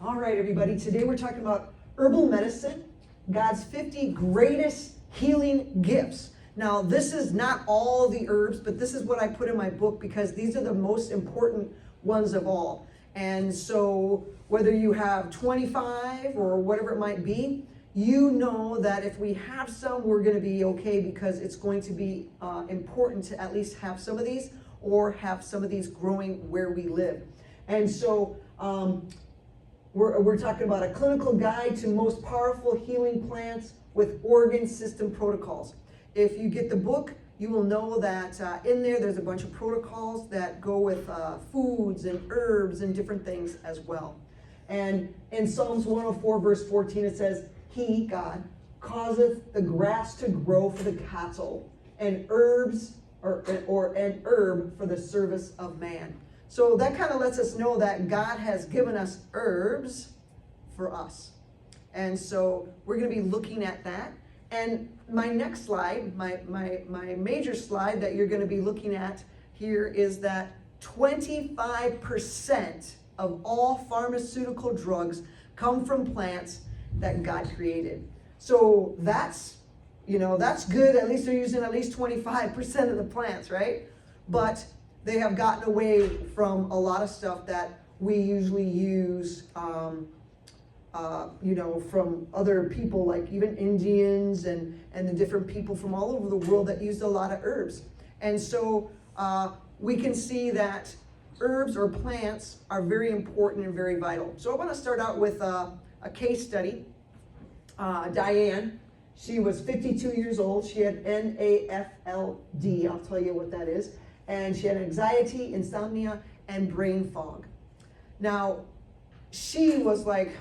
All right, everybody, today we're talking about herbal medicine, God's 50 greatest healing gifts. Now, this is not all the herbs, but this is what I put in my book because these are the most important ones of all. And so whether you have 25 or whatever it might be, you know that if we have some, we're going to be okay because it's going to be important to at least have some of these or have some of these growing where we live. And so we're talking about a clinical guide to most powerful healing plants with organ system protocols. If you get the book, you will know that in there's a bunch of protocols that go with foods and herbs and different things as well. And in Psalms 104 verse 14 it says, He, God, causeth the grass to grow for the cattle, and herbs or an herb for the service of man. So that kind of lets us know that God has given us herbs for us. And so we're going to be looking at that. And my next slide, my major slide that you're going to be looking at here is that 25% of all pharmaceutical drugs come from plants that God created. So that's good. At least they're using at least 25% of the plants, right? But they have gotten away from a lot of stuff that we usually use, from other people, like even Indians and the different people from all over the world that used a lot of herbs. And so we can see that herbs or plants are very important and very vital. So I want to start out with a case study. Diane, she was 52 years old. She had NAFLD. I'll tell you what that is. And she had anxiety, insomnia, and brain fog. Now, she was like,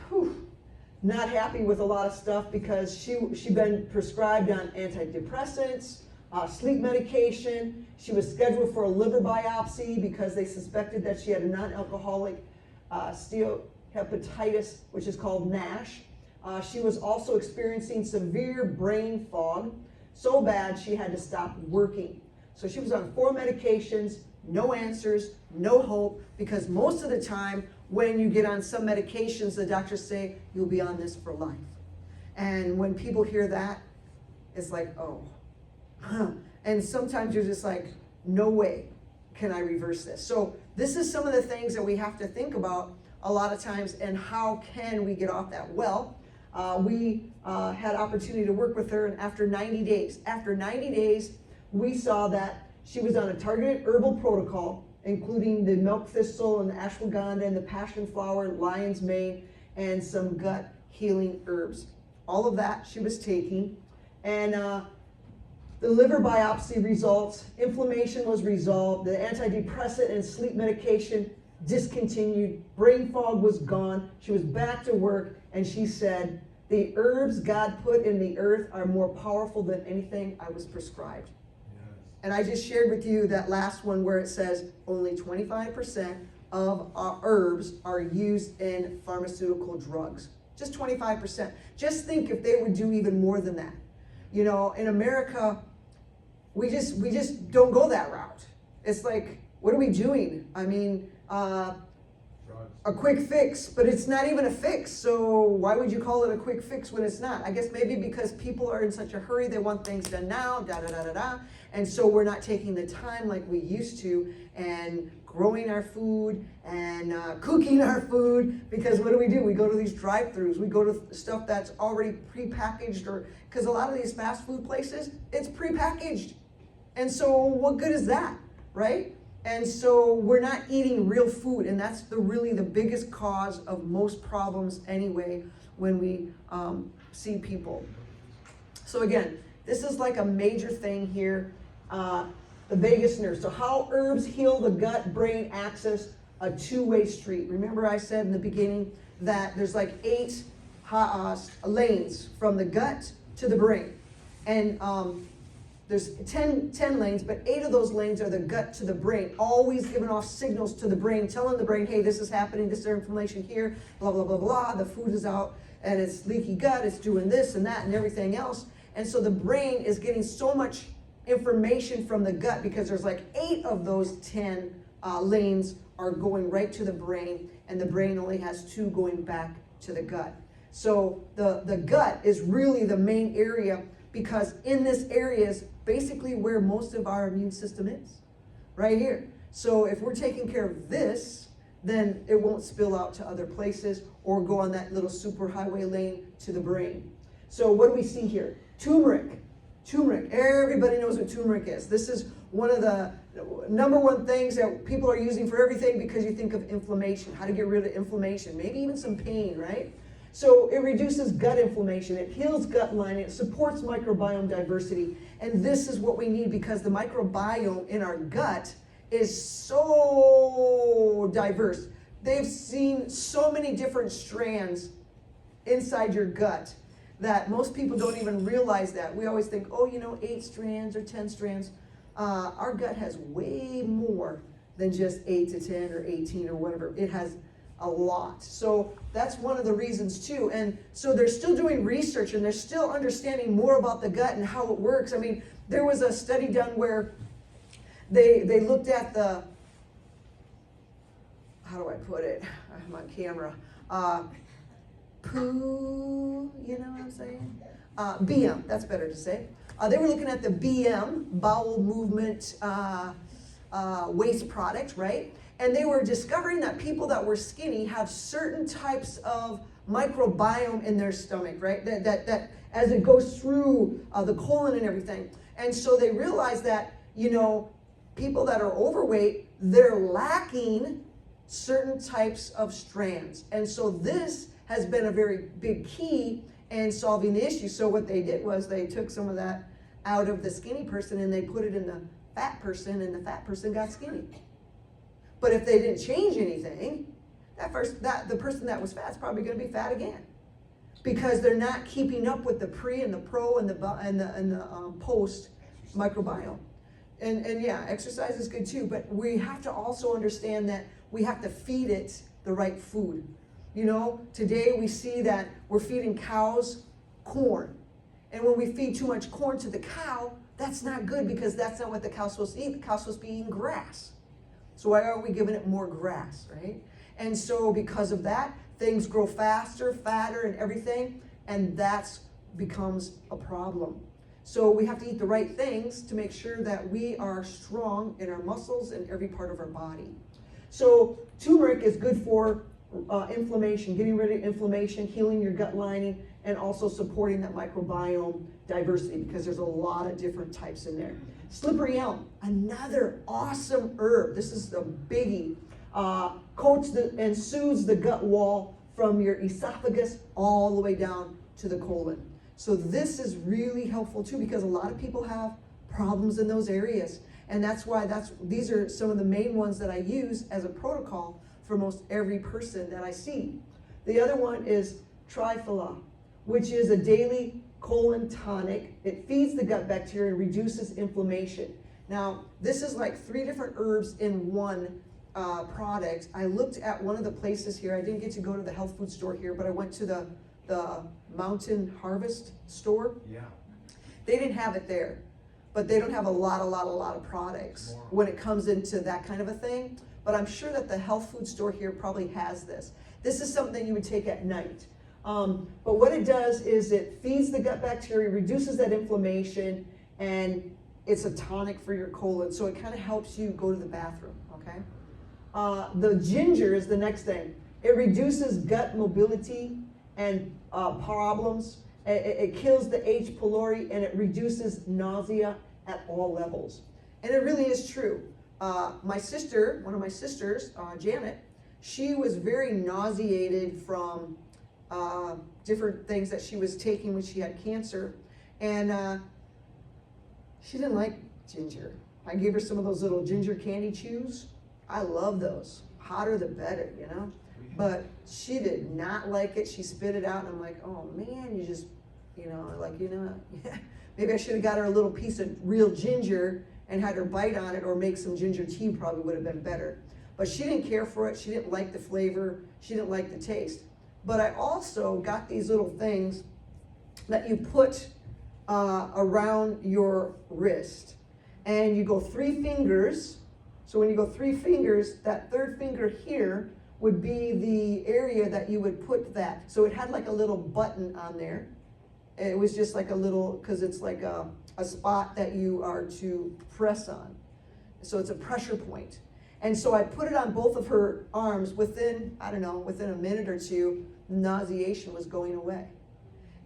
not happy with a lot of stuff because she'd been prescribed on antidepressants, sleep medication. She was scheduled for a liver biopsy because they suspected that she had a non-alcoholic steatohepatitis, which is called NASH. She was also experiencing severe brain fog, so bad she had to stop working. So she was on 4 medications, no answers, no hope, because most of the time when you get on some medications, the doctors say, you'll be on this for life. And when people hear that, it's like, oh. And sometimes you're just like, no way can I reverse this. So this is some of the things that we have to think about a lot of times, and how can we get off that? Well, we had opportunity to work with her, and after 90 days, we saw that she was on a targeted herbal protocol, including the milk thistle and the ashwagandha and the passion flower, lion's mane, and some gut healing herbs. All of that she was taking. And the liver biopsy results, inflammation was resolved, the antidepressant and sleep medication discontinued, brain fog was gone, she was back to work, and she said, the herbs God put in the earth are more powerful than anything I was prescribed. And I just shared with you that last one where it says only 25% of our herbs are used in pharmaceutical drugs. Just 25%. Just think if they would do even more than that. You know, in America, we just don't go that route. It's like, what are we doing? I mean, a quick fix, but it's not even a fix. So why would you call it a quick fix when it's not? I guess maybe because people are in such a hurry, they want things done now, da-da-da-da-da. And so we're not taking the time like we used to and growing our food and cooking our food, because what do? We go to these drive-thrus. We go to stuff that's already prepackaged, or because a lot of these fast food places, it's prepackaged. And so what good is that, right? And so we're not eating real food, and that's really the biggest cause of most problems anyway when we see people. So again, this is like a major thing here, the vagus nerve. So how herbs heal the gut-brain axis, a two-way street. Remember I said in the beginning that there's like 8 lanes from the gut to the brain. And there's 10 lanes, but 8 of those lanes are the gut to the brain, always giving off signals to the brain, telling the brain, hey, this is happening, this is inflammation here, blah, blah, blah, blah, the food is out, and it's leaky gut, it's doing this and that and everything else. And so the brain is getting so much information from the gut because there's like 8 of those 10 lanes are going right to the brain, and the brain only has 2 going back to the gut. So the gut is really the main area, because in this area is basically where most of our immune system is, right here. So if we're taking care of this, then it won't spill out to other places or go on that little superhighway lane to the brain. So what do we see here? Turmeric. Turmeric. Everybody knows what turmeric is. This is one of the number one things that people are using for everything, because you think of inflammation, how to get rid of inflammation, maybe even some pain, right? So it reduces gut inflammation, it heals gut lining, it supports microbiome diversity. And this is what we need, because the microbiome in our gut is so diverse. They've seen so many different strands inside your gut that most people don't even realize that. We always think, oh, 8 strands or 10 strands. Our gut has way more than just 8 to 10 or 18 or whatever. It has a lot. So that's one of the reasons too. And so they're still doing research, and they're still understanding more about the gut and how it works. I mean, there was a study done where they looked at the, how do I put it? I'm on camera. Poo, you know what I'm saying? BM, that's better to say. They were looking at the BM, bowel movement waste product, right? And they were discovering that people that were skinny have certain types of microbiome in their stomach, right? That as it goes through the colon and everything. And so they realized that, people that are overweight, they're lacking certain types of strands. And so this has been a very big key in solving the issue. So what they did was they took some of that out of the skinny person and they put it in the fat person, and the fat person got skinny. But if they didn't change anything, the person that was fat is probably going to be fat again, because they're not keeping up with the pre and the pro and the post microbiome. And yeah, exercise is good too, but we have to also understand that we have to feed it the right food. Today we see that we're feeding cows corn. And when we feed too much corn to the cow, that's not good, because that's not what the cow's supposed to eat. The cow's supposed to be eating grass. So why aren't we giving it more grass, right? And so because of that, things grow faster, fatter, and everything, and that becomes a problem. So we have to eat the right things to make sure that we are strong in our muscles and every part of our body. So turmeric is good for inflammation, getting rid of inflammation, healing your gut lining, and also supporting that microbiome diversity, because there's a lot of different types in there. Slippery elm, another awesome herb. This is a biggie. Coats and soothes the gut wall from your esophagus all the way down to the colon. So this is really helpful too, because a lot of people have problems in those areas. And that's why these are some of the main ones that I use as a protocol for most every person that I see. The other one is triphala, which is a daily colon tonic. It feeds the gut bacteria and reduces inflammation. Now, this is like 3 different herbs in one product. I looked at one of the places here. I didn't get to go to the health food store here, but I went to the Mountain Harvest store. Yeah. They didn't have it there, but they don't have a lot of products when it comes into that kind of a thing. But I'm sure that the health food store here probably has this. This is something you would take at night. But what it does is it feeds the gut bacteria, reduces that inflammation, and it's a tonic for your colon. So it kind of helps you go to the bathroom, okay? The ginger is the next thing. It reduces gut mobility and problems. It kills the H. pylori, and it reduces nausea at all levels. And it really is true. My sister, one of my sisters, Janet, she was very nauseated from different things that she was taking when she had cancer. And she didn't like ginger. I gave her some of those little ginger candy chews. I love those. Hotter the better, But she did not like it. She spit it out, and I'm like, oh man, you just, maybe I should have got her a little piece of real ginger and had her bite on it, or make some ginger tea, probably would have been better. But she didn't care for it. She didn't like the flavor. She didn't like the taste. But I also got these little things that you put around your wrist. And you go 3 fingers So when you go 3 fingers, that third finger here would be the area that you would put that. So it had like a little button on there. It was just like a little, because it's like a spot that you are to press on. So it's a pressure point. And so I put it on both of her arms. Within, I don't know, within a minute or two, the nauseation was going away.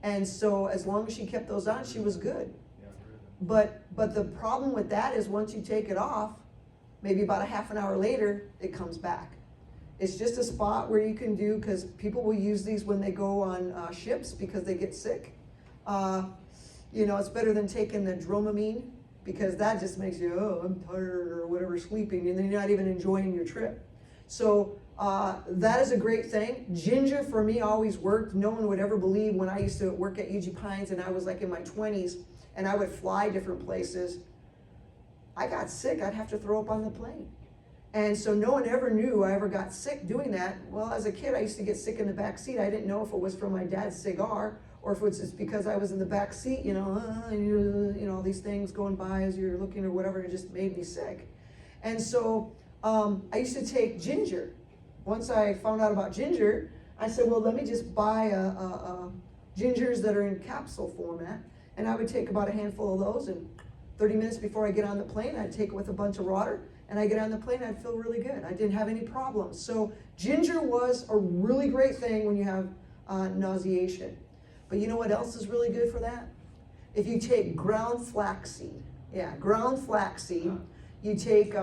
And so as long as she kept those on, she was good. But the problem with that is once you take it off, maybe about a half an hour later, it comes back. It's just a spot where you can do, because people will use these when they go on ships because they get sick. You know, it's better than taking the Dramamine, because that just makes you, oh, I'm tired or whatever, sleeping, and then you're not even enjoying your trip. So that is a great thing. Ginger for me always worked. No one would ever believe when I used to work at UG Pines and I was like in my 20s and I would fly different places. I got sick, I'd have to throw up on the plane. And so no one ever knew I ever got sick doing that. Well, as a kid, I used to get sick in the back seat. I didn't know if it was from my dad's cigar or if it's just because I was in the back seat, you know, all these things going by as you're looking or whatever, it just made me sick. And so I used to take ginger. Once I found out about ginger, I said, well, let me just buy gingers that are in capsule format. And I would take about a handful of those, and 30 minutes before I get on the plane, I'd take it with a bunch of water, and I get on the plane, I'd feel really good. I didn't have any problems. So ginger was a really great thing when you have nauseation. But you know what else is really good for that? If you take ground flaxseed, ground flaxseed, you take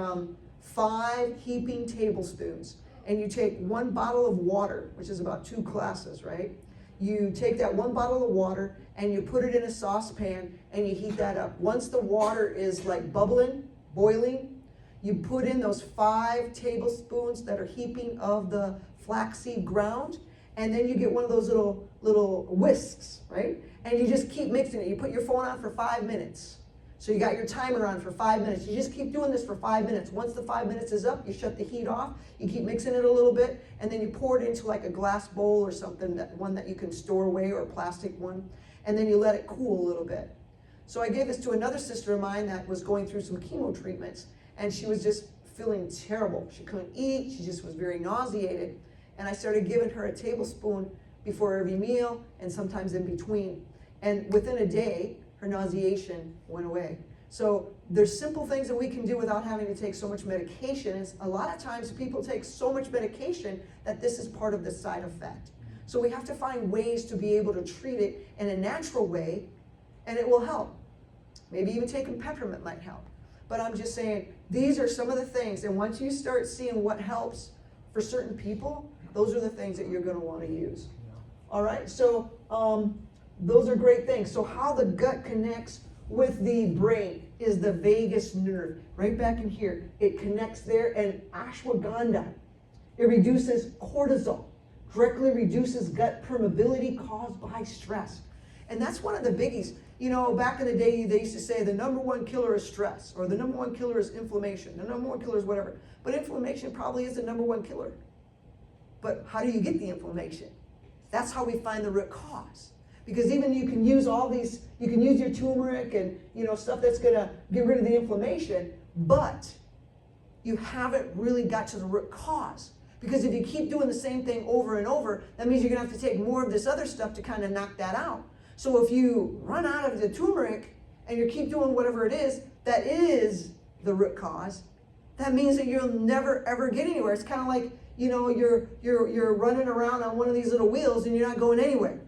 5 heaping tablespoons, and you take 1 bottle of water, which is about 2 glasses, right? You take that 1 bottle of water and you put it in a saucepan and you heat that up. Once the water is like bubbling, boiling, you put in those 5 tablespoons that are heaping of the flaxseed ground, and then you get one of those little whisks, right? And you just keep mixing it. You put your phone on for 5 minutes. So you got your timer on for 5 minutes. You just keep doing this for 5 minutes. Once the 5 minutes is up, you shut the heat off. You keep mixing it a little bit, and then you pour it into like a glass bowl or something, one that you can store away, or a plastic one, and then you let it cool a little bit. So I gave this to another sister of mine that was going through some chemo treatments, and she was just feeling terrible. She couldn't eat. She just was very nauseated. And I started giving her a tablespoon before every meal and sometimes in between. And within a day, her nauseation went away. So there's simple things that we can do without having to take so much medication. It's a lot of times people take so much medication that this is part of the side effect. So we have to find ways to be able to treat it in a natural way, and it will help. Maybe even taking peppermint might help. But I'm just saying, these are some of the things, and once you start seeing what helps for certain people, those are the things that you're going to want to use. All right, so those are great things. So how the gut connects with the brain is the vagus nerve, right back in here. It connects there, and ashwagandha, it reduces cortisol, directly reduces gut permeability caused by stress. And that's one of the biggies. You know, back in the day, they used to say the #1 killer is stress, or the #1 killer is inflammation, the #1 killer is whatever. But inflammation probably is the #1 killer. But how do you get the inflammation? That's how we find the root cause. Because even you can use all these, you can use your turmeric and stuff that's gonna get rid of the inflammation, but you haven't really got to the root cause. Because if you keep doing the same thing over and over, that means you're gonna have to take more of this other stuff to kind of knock that out. So if you run out of the turmeric and you keep doing whatever it is that is the root cause, that means that you'll never ever get anywhere. It's kind of like, you're running around on one of these little wheels and you're not going anywhere.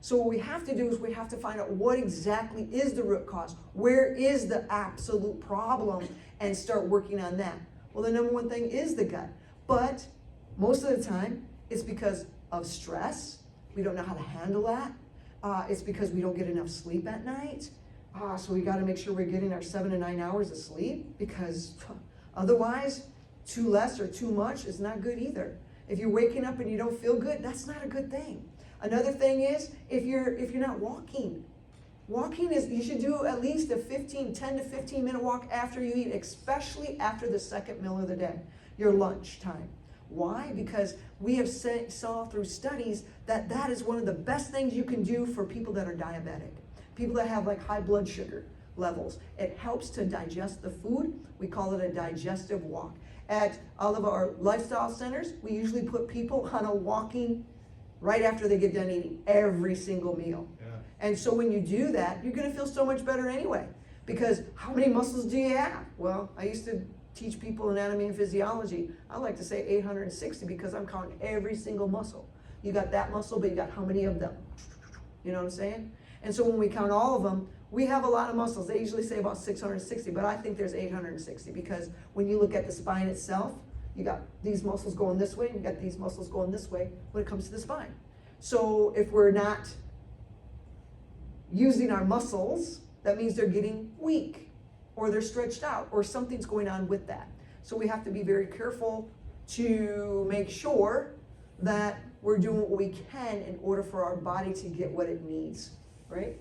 So what we have to do is we have to find out what exactly is the root cause. Where is the absolute problem, and start working on that. Well, the #1 thing is the gut. But most of the time, it's because of stress. We don't know how to handle that. It's because we don't get enough sleep at night. So we got to make sure we're getting our 7 to 9 hours of sleep, because otherwise, too less or too much is not good either. If you're waking up and you don't feel good, that's not a good thing. Another thing is, if you're not walking. Walking is, you should do at least a 10 to 15 minute walk after you eat, especially after the second meal of the day, your lunch time. Why? Because we have saw through studies that that is one of the best things you can do for people that are diabetic, people that have like high blood sugar, levels. It helps to digest the food. We call it a digestive walk. At all of our lifestyle centers, we usually put people on a walking right after they get done eating every single meal. Yeah. And so when you do that, you're gonna feel so much better anyway. Because how many muscles do you have? Well, I used to teach people anatomy and physiology. I like to say 860 because I'm counting every single muscle. You got that muscle, but you got how many of them? You know what I'm saying? And so when we count all of them, we have a lot of muscles. They usually say about 660, but I think there's 860 because when you look at the spine itself, you got these muscles going this way, you got these muscles going this way when it comes to the spine. So if we're not using our muscles, that means they're getting weak or they're stretched out or something's going on with that. So we have to be very careful to make sure that we're doing what we can in order for our body to get what it needs, right?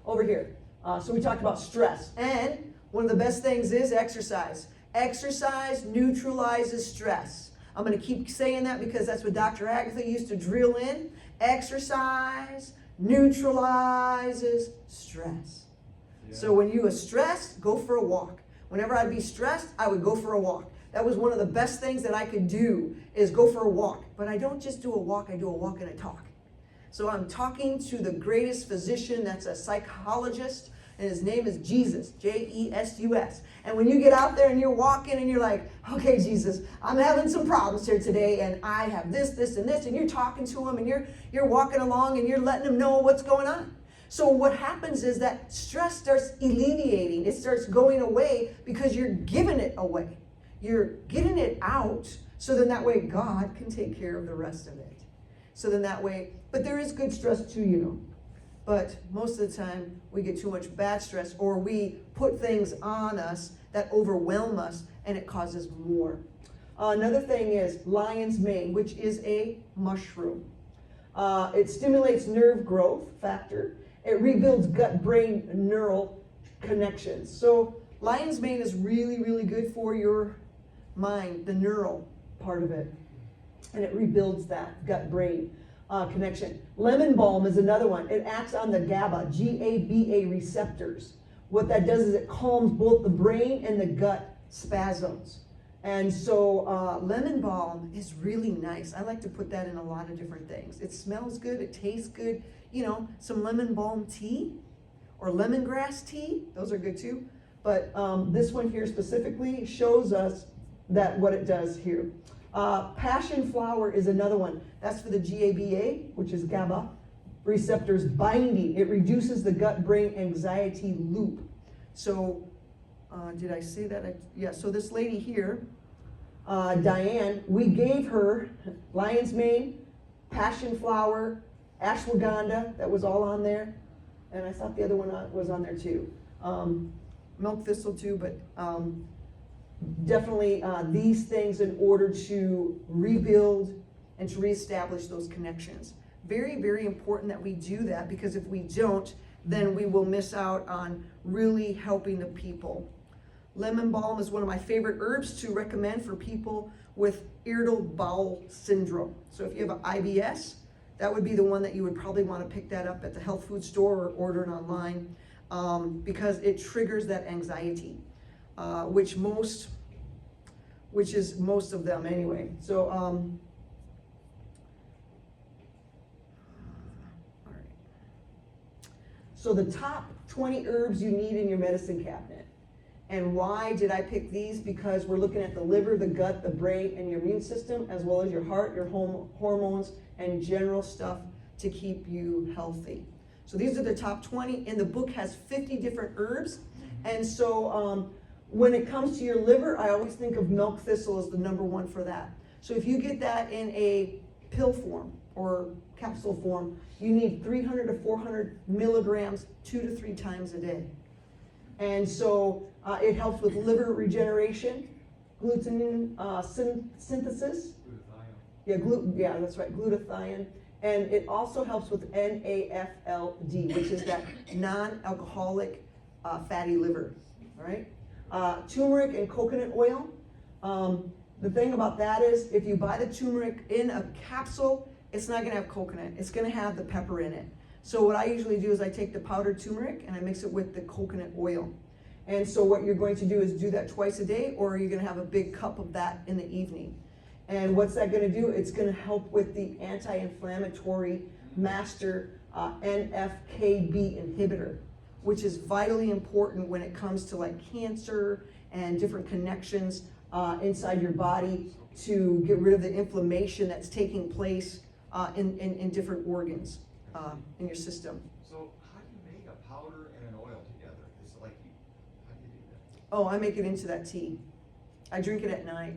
Over here. So we talked about stress. And one of the best things is exercise. Exercise neutralizes stress. I'm going to keep saying that because that's what Dr. Agatha used to drill in. Exercise neutralizes stress. Yeah. So when you are stressed, go for a walk. Whenever I'd be stressed, I would go for a walk. That was one of the best things that I could do is go for a walk. But I don't just do a walk, I do a walk and a talk. So I'm talking to the greatest physician that's a psychologist, and his name is Jesus, J-E-S-U-S. And when you get out there and you're walking and you're like, okay, Jesus, I'm having some problems here today, and I have this, this, and this, and you're talking to him, and you're walking along, and you're letting him know what's going on. So what happens is that stress starts alleviating. It starts going away because you're giving it away. You're getting it out, so then that way God can take care of the rest of it. So then that way, but there is good stress too, you know. But most of the time, we get too much bad stress, or we put things on us that overwhelm us, and it causes more. Another thing is lion's mane, which is a mushroom. It stimulates nerve growth factor. It rebuilds gut-brain neural connections. So lion's mane is really, really good for your mind, the neural part of it. And it rebuilds that gut-brain connection. Lemon balm is another one. It acts on the GABA, G-A-B-A receptors. What that does is it calms both the brain and the gut spasms. And so lemon balm is really nice. I like to put that in a lot of different things. It smells good, it tastes good. You know, some lemon balm tea or lemongrass tea, those are good too. But this one here specifically shows us that what it does here. Passion flower is another one. That's for the GABA, which is GABA, receptors binding. It reduces the gut-brain anxiety loop. So, did I say that? Yeah, so this lady here, Diane, we gave her lion's mane, passion flower, ashwagandha, that was all on there. And I thought the other one was on there too. Milk thistle too, but definitely these things in order to rebuild and to reestablish those connections. Very, very important that we do that, because if we don't, then we will miss out on really helping the people. Lemon balm is one of my favorite herbs to recommend for people with irritable bowel syndrome. So if you have an IBS, that would be the one that you would probably want to pick that up at the health food store or order it online, because it triggers that anxiety, which is most of them anyway. So, all right. So the top 20 herbs you need in your medicine cabinet. And why did I pick these? Because we're looking at the liver, the gut, the brain, and your immune system, as well as your heart, your hormones, and general stuff to keep you healthy. So these are the top 20, and the book has 50 different herbs. And so when it comes to your liver, I always think of milk thistle as the number one for that. So if you get that in a pill form or capsule form, you need 300 to 400 milligrams 2 to 3 times a day. And so it helps with liver regeneration, gluten synthesis. Glutathione. Yeah, that's right, glutathione. And it also helps with NAFLD, which is that non-alcoholic fatty liver, all right? Turmeric and coconut oil. The thing about that is, if you buy the turmeric in a capsule, it's not gonna have coconut, it's gonna have the pepper in it. So what I usually do is I take the powdered turmeric and I mix it with the coconut oil. And so what you're going to do is do that twice a day, or you're going to have a big cup of that in the evening. And what's that going to do? It's going to help with the anti-inflammatory master NFKB inhibitor, which is vitally important when it comes to like cancer and different connections inside your body to get rid of the inflammation that's taking place in different organs in your system. So how do you make a powder and an oil together? Is it like, how do you do that? Oh, I make it into that tea. I drink it at night.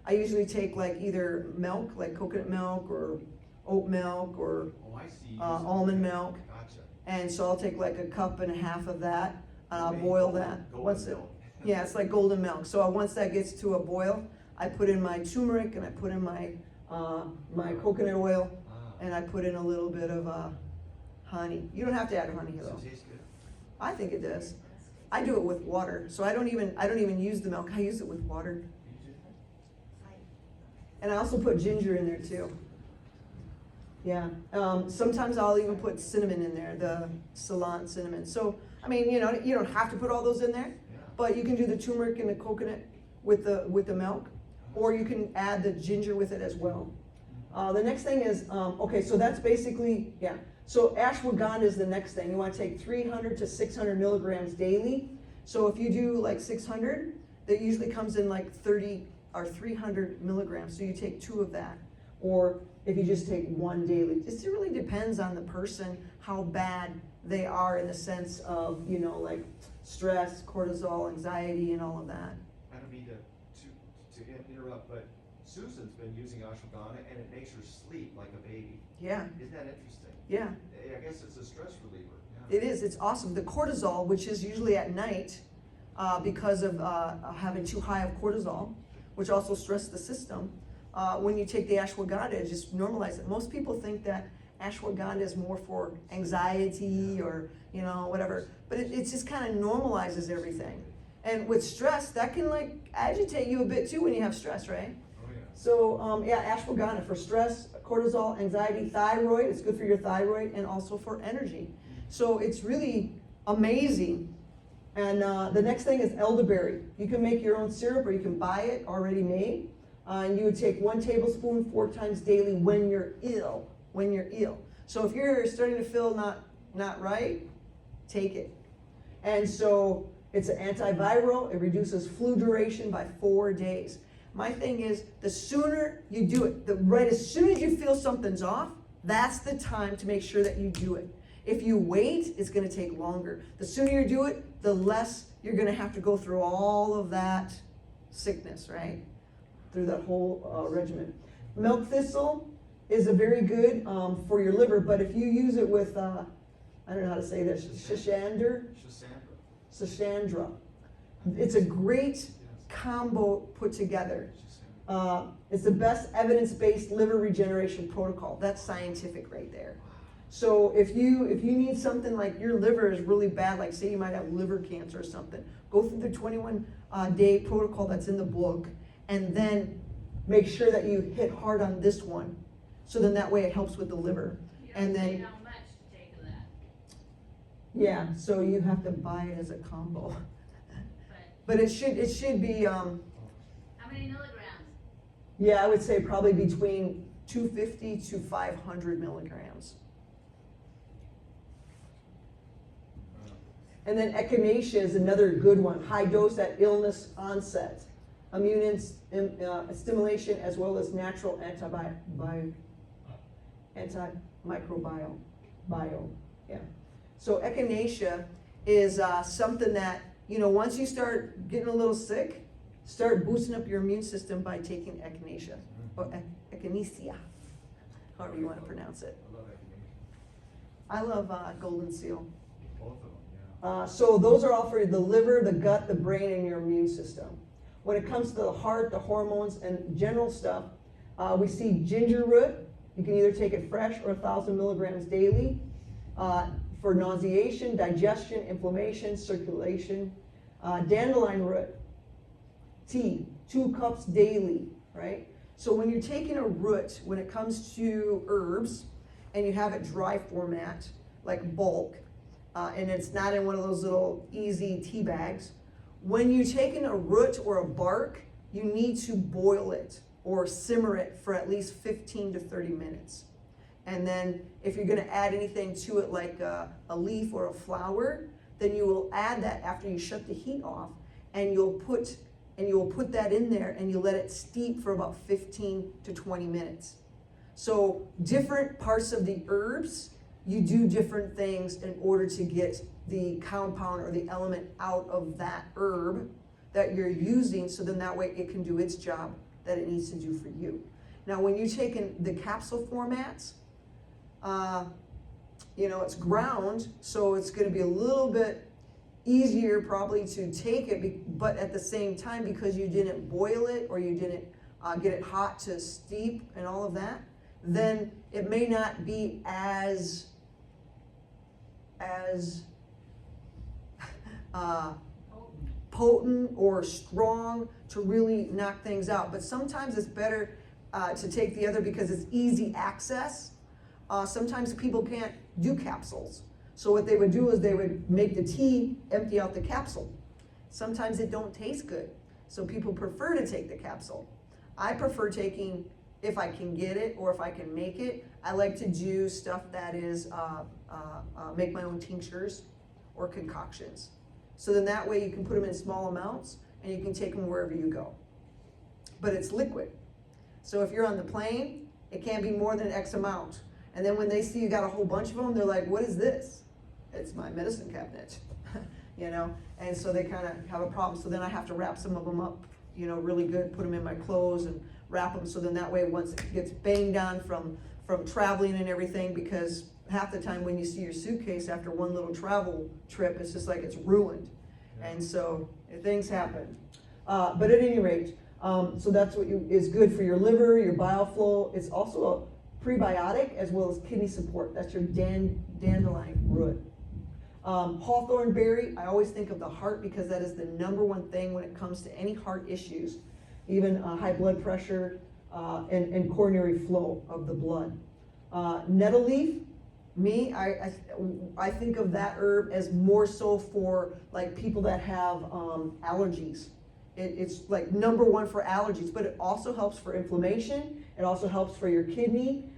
I usually take like either milk, like coconut milk or oat milk or Oh, I see. almond milk. Gotcha. And so I'll take like a cup and a half of that, and I'll Made boil golden- that. golden Once it, milk. yeah, it's like golden milk. So once that gets to a boil, I put in my turmeric and I put in my my coconut oil, and I put in a little bit of honey. You don't have to add honey Does though. it taste good? I think it does. I do it with water, so I don't even use the milk. I use it with water. You do that? And I also put ginger in there too. Yeah. Sometimes I'll even put cinnamon in there, the Ceylon cinnamon. So, I mean, you know, you don't have to put all those in there, Yeah. but you can do the turmeric and the coconut with the milk, or you can add the ginger with it as well. The next thing is, okay, so that's basically, yeah. So ashwagandha is the next thing. You want to take 300 to 600 milligrams daily. So if you do like 600, that usually comes in like 30 or 300 milligrams. So you take 2 of that. Or if you just take 1 daily. It really depends on the person, how bad they are in the sense of, you know, like stress, cortisol, anxiety, and all of that. I don't mean to interrupt, but Susan's been using ashwagandha and it makes her sleep like a baby. Yeah, Isn't that interesting? yeah. I guess it's a stress reliever. Yeah. It is, it's awesome. The cortisol, which is usually at night because of having too high of cortisol, which also stresses the system, when you take the ashwagandha, it just normalizes it. Most people think that ashwagandha is more for anxiety or, you know, whatever, but it just kind of normalizes everything. And with stress, that can like agitate you a bit too when you have stress, right? Oh, yeah. So yeah, ashwagandha for stress, cortisol, anxiety, thyroid, it's good for your thyroid, and also for energy. So it's really amazing. And the next thing is elderberry. You can make your own syrup or you can buy it already made. And you would take 1 tablespoon 4 times daily when you're ill. When you're ill. So if you're starting to feel not right, take it. And so it's an antiviral. It reduces flu duration by 4 days. My thing is, the sooner you do it, right as soon as you feel something's off, that's the time to make sure that you do it. If you wait, it's going to take longer. The sooner you do it, the less you're going to have to go through all of that sickness, right? Through that whole regimen. Milk thistle is a very good for your liver, but if you use it with, I don't know how to say this, Shishandra. It's a great combo put together. It's the best evidence-based liver regeneration protocol. That's scientific right there. So if you need something like your liver is really bad, like say you might have liver cancer or something, go through the 21-day protocol that's in the book, and then make sure that you hit hard on this one. So then that way it helps with the liver. And then how much to take of that? yeah, so you have to buy it as a combo. But it should be How many milligrams? yeah, I would say probably between 250 to 500 milligrams. And then echinacea is another good one, high dose at illness onset, immune stimulation as well as natural antimicrobial, yeah. So echinacea is something that, you know, once you start getting a little sick, start boosting up your immune system by taking echinacea, or echinacea, however you want to pronounce it. I love echinacea. I love golden seal. Both of them, yeah. So those are all for the liver, the gut, the brain, and your immune system. When it comes to the heart, the hormones, and general stuff, we see ginger root. You can either take it fresh or 1,000 milligrams daily for nauseation, digestion, inflammation, circulation. Dandelion root, tea, 2 cups daily, right? So when you're taking a root, when it comes to herbs, and you have it dry format, like bulk, and it's not in one of those little easy tea bags. When you take in a root or a bark, you need to boil it or simmer it for at least 15 to 30 minutes. And then if you're gonna add anything to it like a leaf or a flower, then you will add that after you shut the heat off, and you'll put that in there and you let it steep for about 15 to 20 minutes. So different parts of the herbs, you do different things in order to get the compound or the element out of that herb that you're using, so then that way it can do its job that it needs to do for you. Now when you take in the capsule formats, it's ground, so it's gonna be a little bit easier probably to take it, but at the same time, because you didn't boil it or you didn't get it hot to steep and all of that, then it may not be as potent or strong to really knock things out. But sometimes it's better to take the other because it's easy access. Sometimes people can't do capsules. So what they would do is they would make the tea, empty out the capsule. Sometimes it don't taste good. So people prefer to take the capsule. I prefer taking, if I can get it or if I can make it, I like to do stuff that is, make my own tinctures or concoctions. So then that way you can put them in small amounts and you can take them wherever you go. But it's liquid. So if you're on the plane, it can't be more than X amount. And then when they see you got a whole bunch of them, they're like, what is this? It's my medicine cabinet, And so they kind of have a problem. So then I have to wrap some of them up, really good, put them in my clothes and wrap them. So then that way, once it gets banged on from traveling and everything, because half the time when you see your suitcase after one little travel trip, it's just like it's ruined. And so things happen. But at any rate, so that's what is good for your liver, your bile flow. It's also a prebiotic as well as kidney support. That's your dandelion root. Hawthorn berry, I always think of the heart because that is the #1 thing when it comes to any heart issues, even high blood pressure and coronary flow of the blood. Nettle leaf, I think of that herb as more so for like people that have allergies. It's like #1 for allergies, but it also helps for inflammation. It also helps for your kidney.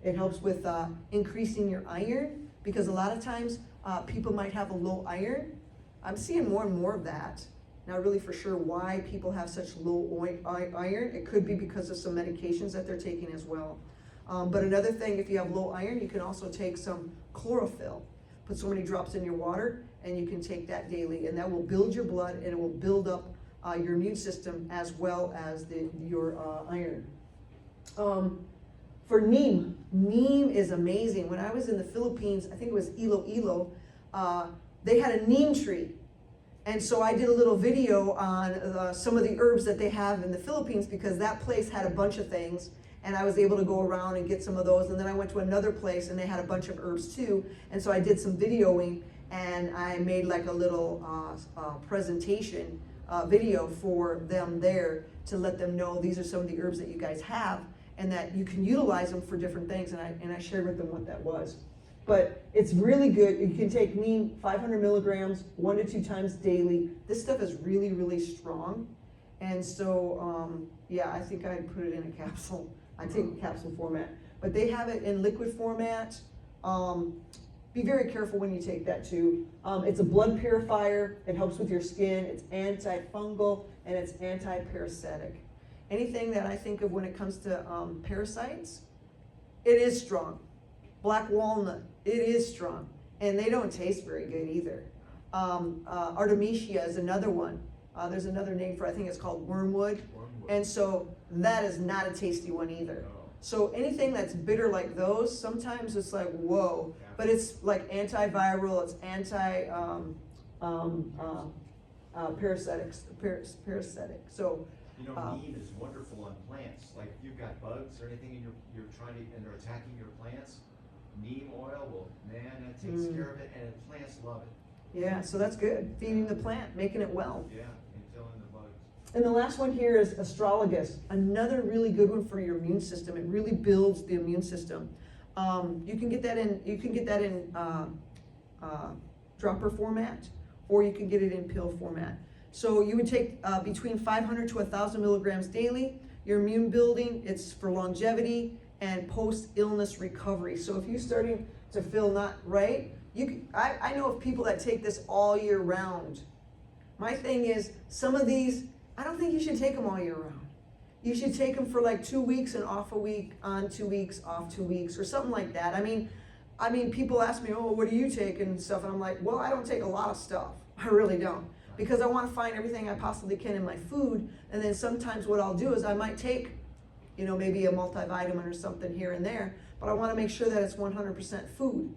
It helps with increasing your iron, because a lot of times people might have a low iron. I'm seeing more and more of that. Not really for sure why people have such low iron. It could be because of some medications that they're taking as well. But another thing, if you have low iron, you can also take some chlorophyll. Put so many drops in your water, and you can take that daily, and that will build your blood, and it will build up your immune system as well as your iron. For neem is amazing. When I was in the Philippines, I think it was Iloilo, they had a neem tree. And so I did a little video on some of the herbs that they have in the Philippines, because that place had a bunch of things, and I was able to go around and get some of those. And then I went to another place and they had a bunch of herbs too. And so I did some videoing, and I made like a little presentation video for them there to let them know these are some of the herbs that you guys have and that you can utilize them for different things. And I shared with them what that was. But it's really good. You can take neem 500 milligrams 1 to 2 times daily. This stuff is really, really strong. And so, I think I'd put it in a capsule. I take a capsule format. But they have it in liquid format. Be very careful when you take that too. It's a blood purifier. It helps with your skin. It's antifungal and it's anti-parasitic. Anything that I think of when it comes to parasites, it is strong. Black walnut, it is strong. And they don't taste very good either. Artemisia is another one. There's another name for it. I think it's called wormwood. And so that is not a tasty one either. So anything that's bitter like those, sometimes it's like, whoa. But it's like antiviral, it's parasitic. So neem is wonderful on plants. Like if you've got bugs or anything and you're trying to, and they're attacking your plants, neem oil that takes care of it, and the plants love it. Yeah, so that's good. Feeding the plant, making it well. Yeah, and killing the bugs. And the last one here is astragalus, another really good one for your immune system. It really builds the immune system. You can get that in dropper format, or you can get it in pill format. So you would take between 500 to 1,000 milligrams daily. Your immune building, it's for longevity and post-illness recovery. So if you're starting to feel not right, I know of people that take this all year round. My thing is, some of these, I don't think you should take them all year round. You should take them for like 2 weeks and off a week, on 2 weeks, off 2 weeks, or something like that. I mean, people ask me, oh, what do you take and stuff, and I'm like, well, I don't take a lot of stuff. I really don't, because I want to find everything I possibly can in my food, and then sometimes what I'll do is I might take, maybe a multivitamin or something here and there, but I want to make sure that it's 100% food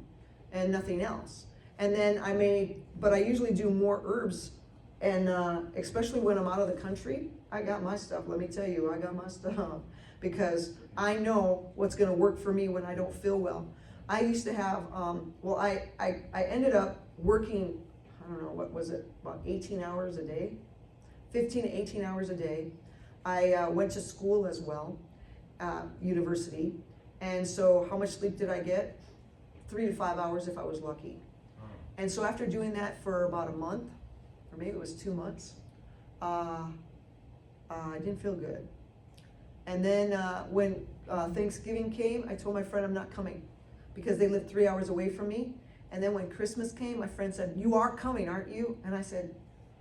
and nothing else. And then I usually do more herbs, and especially when I'm out of the country, I got my stuff. Let me tell you, I got my stuff, because I know what's going to work for me when I don't feel well. I used to have, I ended up working, I don't know, what was it, about 18 hours a day, 15 to 18 hours a day. I went to school as well, university, and so how much sleep did I get? 3 to 5 hours if I was lucky. And so after doing that for about a month, or maybe it was 2 months, I didn't feel good. And then when Thanksgiving came, I told my friend I'm not coming, because they lived 3 hours away from me. And then when Christmas came, my friend said, you are coming, aren't you? And I said,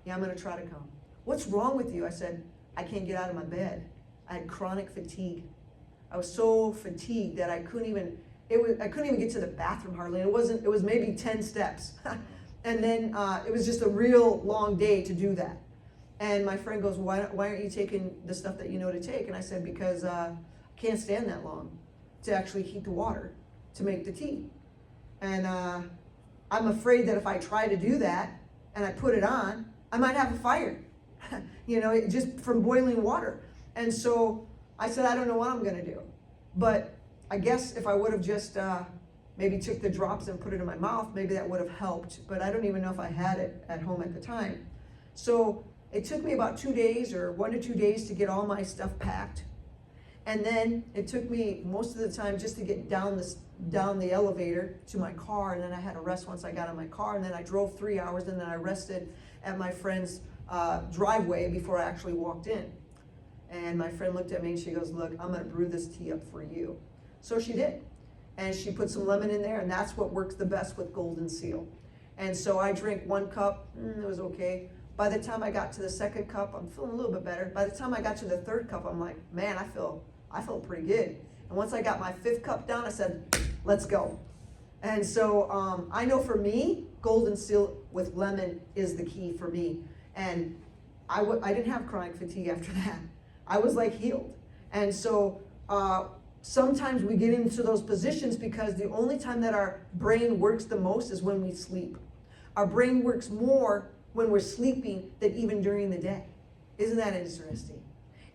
yeah, I'm gonna try to come. What's wrong with you? I said, I can't get out of my bed. I had chronic fatigue. I was so fatigued that I couldn't even get to the bathroom hardly. It was maybe 10 steps. And then it was just a real long day to do that. And my friend goes, why aren't you taking the stuff that you know to take? And I said, because I can't stand that long to actually heat the water to make the tea. And I'm afraid that if I try to do that and I put it on, I might have a fire, just from boiling water. And so I said, I don't know what I'm gonna do. But I guess if I would have just maybe took the drops and put it in my mouth, maybe that would have helped. But I don't even know if I had it at home at the time. So it took me about 2 days, or 1 to 2 days, to get all my stuff packed. And then it took me most of the time just to get down the elevator to my car, and then I had to rest once I got in my car, and then I drove 3 hours, and then I rested at my friend's driveway before I actually walked in. And my friend looked at me and she goes, look, I'm gonna brew this tea up for you. So she did. And she put some lemon in there, and that's what works the best with Golden Seal. And so I drank 1 cup, it was okay. By the time I got to the 2nd cup, I'm feeling a little bit better. By the time I got to the 3rd cup, I'm like, man, I feel pretty good. And once I got my 5th cup down, I said, let's go. And so I know for me, Golden Seal with lemon is the key for me. And I didn't have chronic fatigue after that. I was like healed. And so sometimes we get into those positions because the only time that our brain works the most is when we sleep. Our brain works more when we're sleeping than even during the day. Isn't that interesting?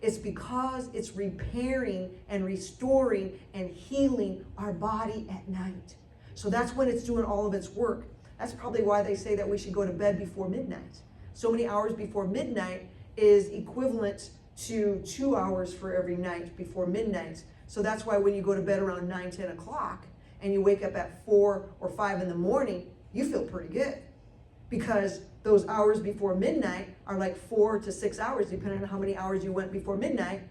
It's because it's repairing and restoring and healing our body at night. So that's when it's doing all of its work. That's probably why they say that we should go to bed before midnight. So many hours before midnight is equivalent to 2 hours for every night before midnight. So that's why when you go to bed around 9, 10 o'clock and you wake up at 4 or 5 in the morning, you feel pretty good. Because those hours before midnight are like 4 to 6 hours, depending on how many hours you went before midnight.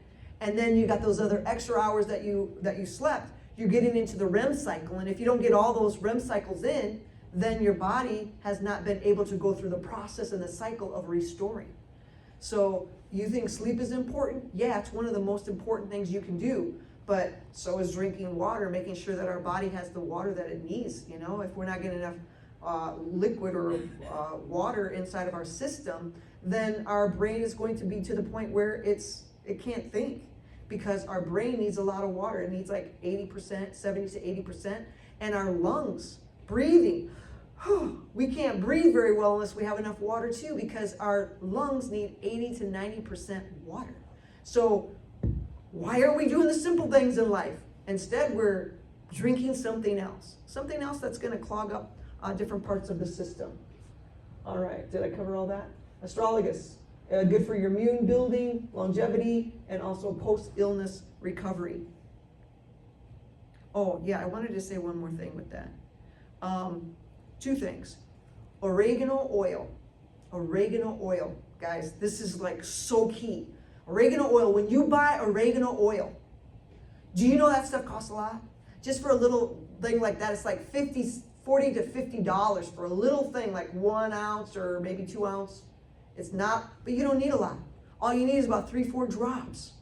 And then you got those other extra hours that you slept. You're getting into the REM cycle. And if you don't get all those REM cycles in, then your body has not been able to go through the process and the cycle of restoring. So you think sleep is important? Yeah, it's one of the most important things you can do. But so is drinking water, making sure that our body has the water that it needs. If we're not getting enough liquid or water inside of our system, then our brain is going to be to the point where it can't think, because our brain needs a lot of water. It needs like 80%, 70 to 80%. And our lungs, breathing, we can't breathe very well unless we have enough water too, because our lungs need 80 to 90% water. So why are we doing the simple things in life? Instead, we're drinking something else that's going to clog up different parts of the system. All right, did I cover all that? Astragalus, good for your immune building, longevity, and also post-illness recovery. Oh, yeah, I wanted to say one more thing with that. Two things. Oregano oil. Oregano oil. Guys, this is like so key. Oregano oil, when you buy oregano oil, do you know that stuff costs a lot? Just for a little thing like that, it's like $40 to $50 for a little thing like 1 ounce or maybe 2 ounce. It's not, but you don't need a lot. All you need is about 3-4 drops.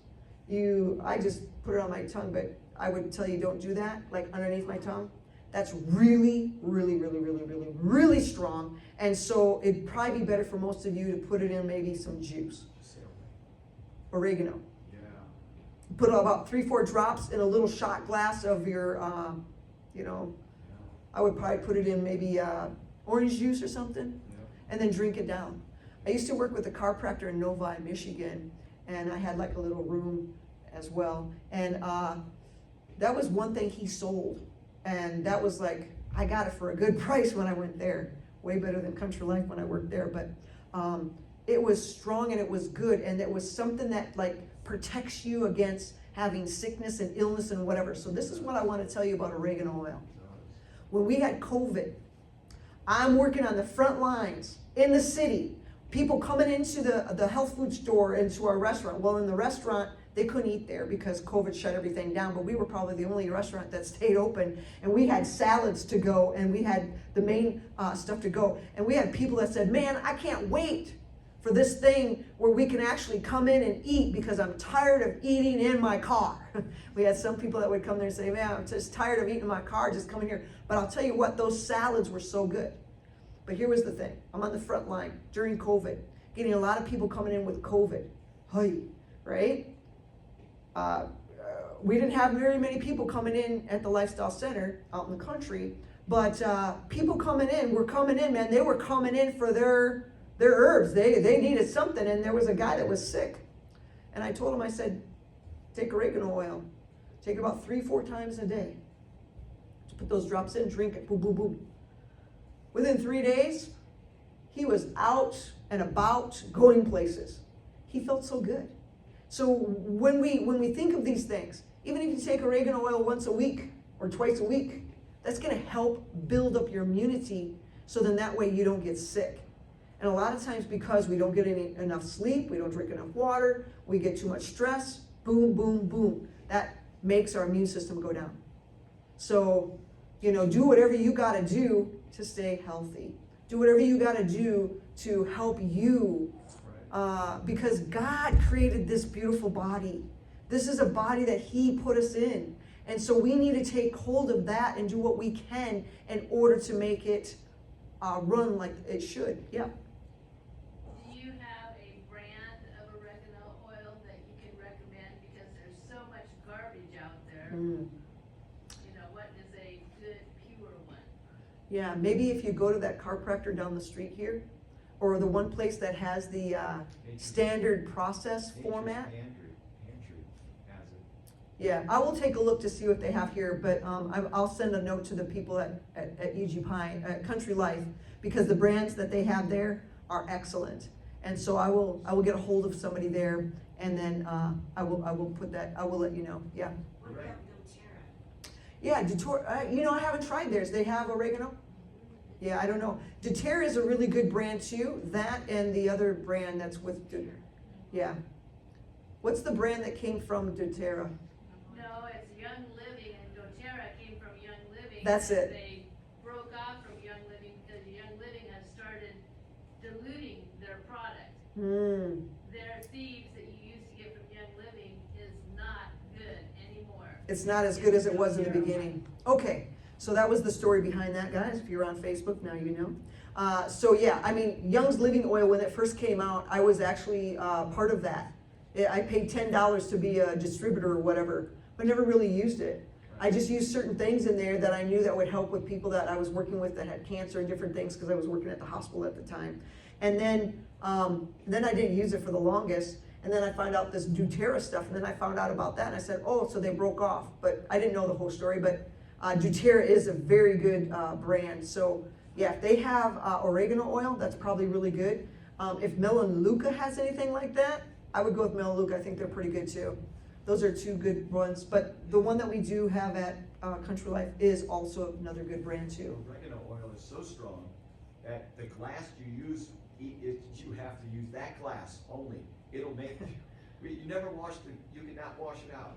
I just put it on my tongue, but I would tell you don't do that, like underneath my tongue. That's really, really, really, really, really, really strong. And so it'd probably be better for most of you to put it in maybe some juice. Oregano. Yeah. Put about 3-4 drops in a little shot glass of your, I would probably put it in maybe orange juice or something, and then drink it down. I used to work with a chiropractor in Novi, Michigan, and I had like a little room as well. And that was one thing he sold. And that was like, I got it for a good price when I went there. Way better than Country Life when I worked there. But it was strong and it was good. And it was something that like protects you against having sickness and illness and whatever. So this is what I want to tell you about oregano oil. When we had COVID, I'm working on the front lines in the city. People coming into the health food store, into our restaurant. Well, in the restaurant, they couldn't eat there because COVID shut everything down, but we were probably the only restaurant that stayed open, and we had salads to go, and we had the main stuff to go, and we had people that said, man, I can't wait for this thing where we can actually come in and eat because I'm tired of eating in my car. We had some people that would come there and say, man, I'm just tired of eating in my car, just come in here. But I'll tell you what, those salads were so good. But here was the thing. I'm on the front line during COVID, getting a lot of people coming in with COVID. Hey, right? We didn't have very many people coming in at the Lifestyle Center out in the country, but people coming in were coming in, man. They were coming in for their herbs. They needed something, and there was a guy that was sick. And I told him, I said, take oregano oil. Take it about 3-4 times a day. Just put those drops in, drink it, boom, boom, boom. Within 3 days, he was out and about, going places. He felt so good. So when we think of these things, even if you take oregano oil once a week or twice a week, that's going to help build up your immunity so then that way you don't get sick. And a lot of times because we don't get enough sleep, we don't drink enough water, we get too much stress, boom, boom, boom. That makes our immune system go down. So, do whatever you got to do to stay healthy. Do whatever you got to do to help you. Because God created this beautiful body. This is a body that He put us in. And so we need to take hold of that and do what we can in order to make it run like it should. Yeah. Do you have a brand of oregano oil that you can recommend? Because there's so much garbage out there. What is a good, pure one? Yeah, maybe if you go to that chiropractor down the street here, or the one place that has the standard process format. Pantry has it. Yeah, I will take a look to see what they have here, but I'll send a note to the people at E.G. Pine, at Country Life, because the brands that they have there are excellent. And so I will get a hold of somebody there, and then I will put that, I will let you know. Yeah. What about doTERRA? Yeah, doTERRA, I haven't tried theirs. They have oregano? Yeah, I don't know. doTERRA is a really good brand too. That and the other brand that's with yeah. What's the brand that came from doTERRA? No, it's Young Living, and doTERRA came from Young Living. That's it. They broke off from Young Living because Young Living has started diluting their product. Their thieves that you used to get from Young Living is not good anymore. It's not as good as it was in the beginning. Okay, so that was the story behind that, guys. If you're on Facebook, now you know. So yeah, Young's Living Oil, when it first came out, I was actually part of that. I paid $10 to be a distributor or whatever, but never really used it. I just used certain things in there that I knew that would help with people that I was working with that had cancer and different things, because I was working at the hospital at the time. And then I didn't use it for the longest. And then I found out this doTERRA stuff, and then I found out about that, and I said, oh, so they broke off. But I didn't know the whole story, but doTERRA is a very good brand. So yeah, if they have oregano oil, that's probably really good. If Melaleuca has anything like that, I would go with Melaleuca. I think they're pretty good too. Those are two good ones, but the one that we do have at Country Life is also another good brand too. Oregano oil is so strong that the glass you use, you have to use that glass only. It'll make, you never wash you cannot wash it out.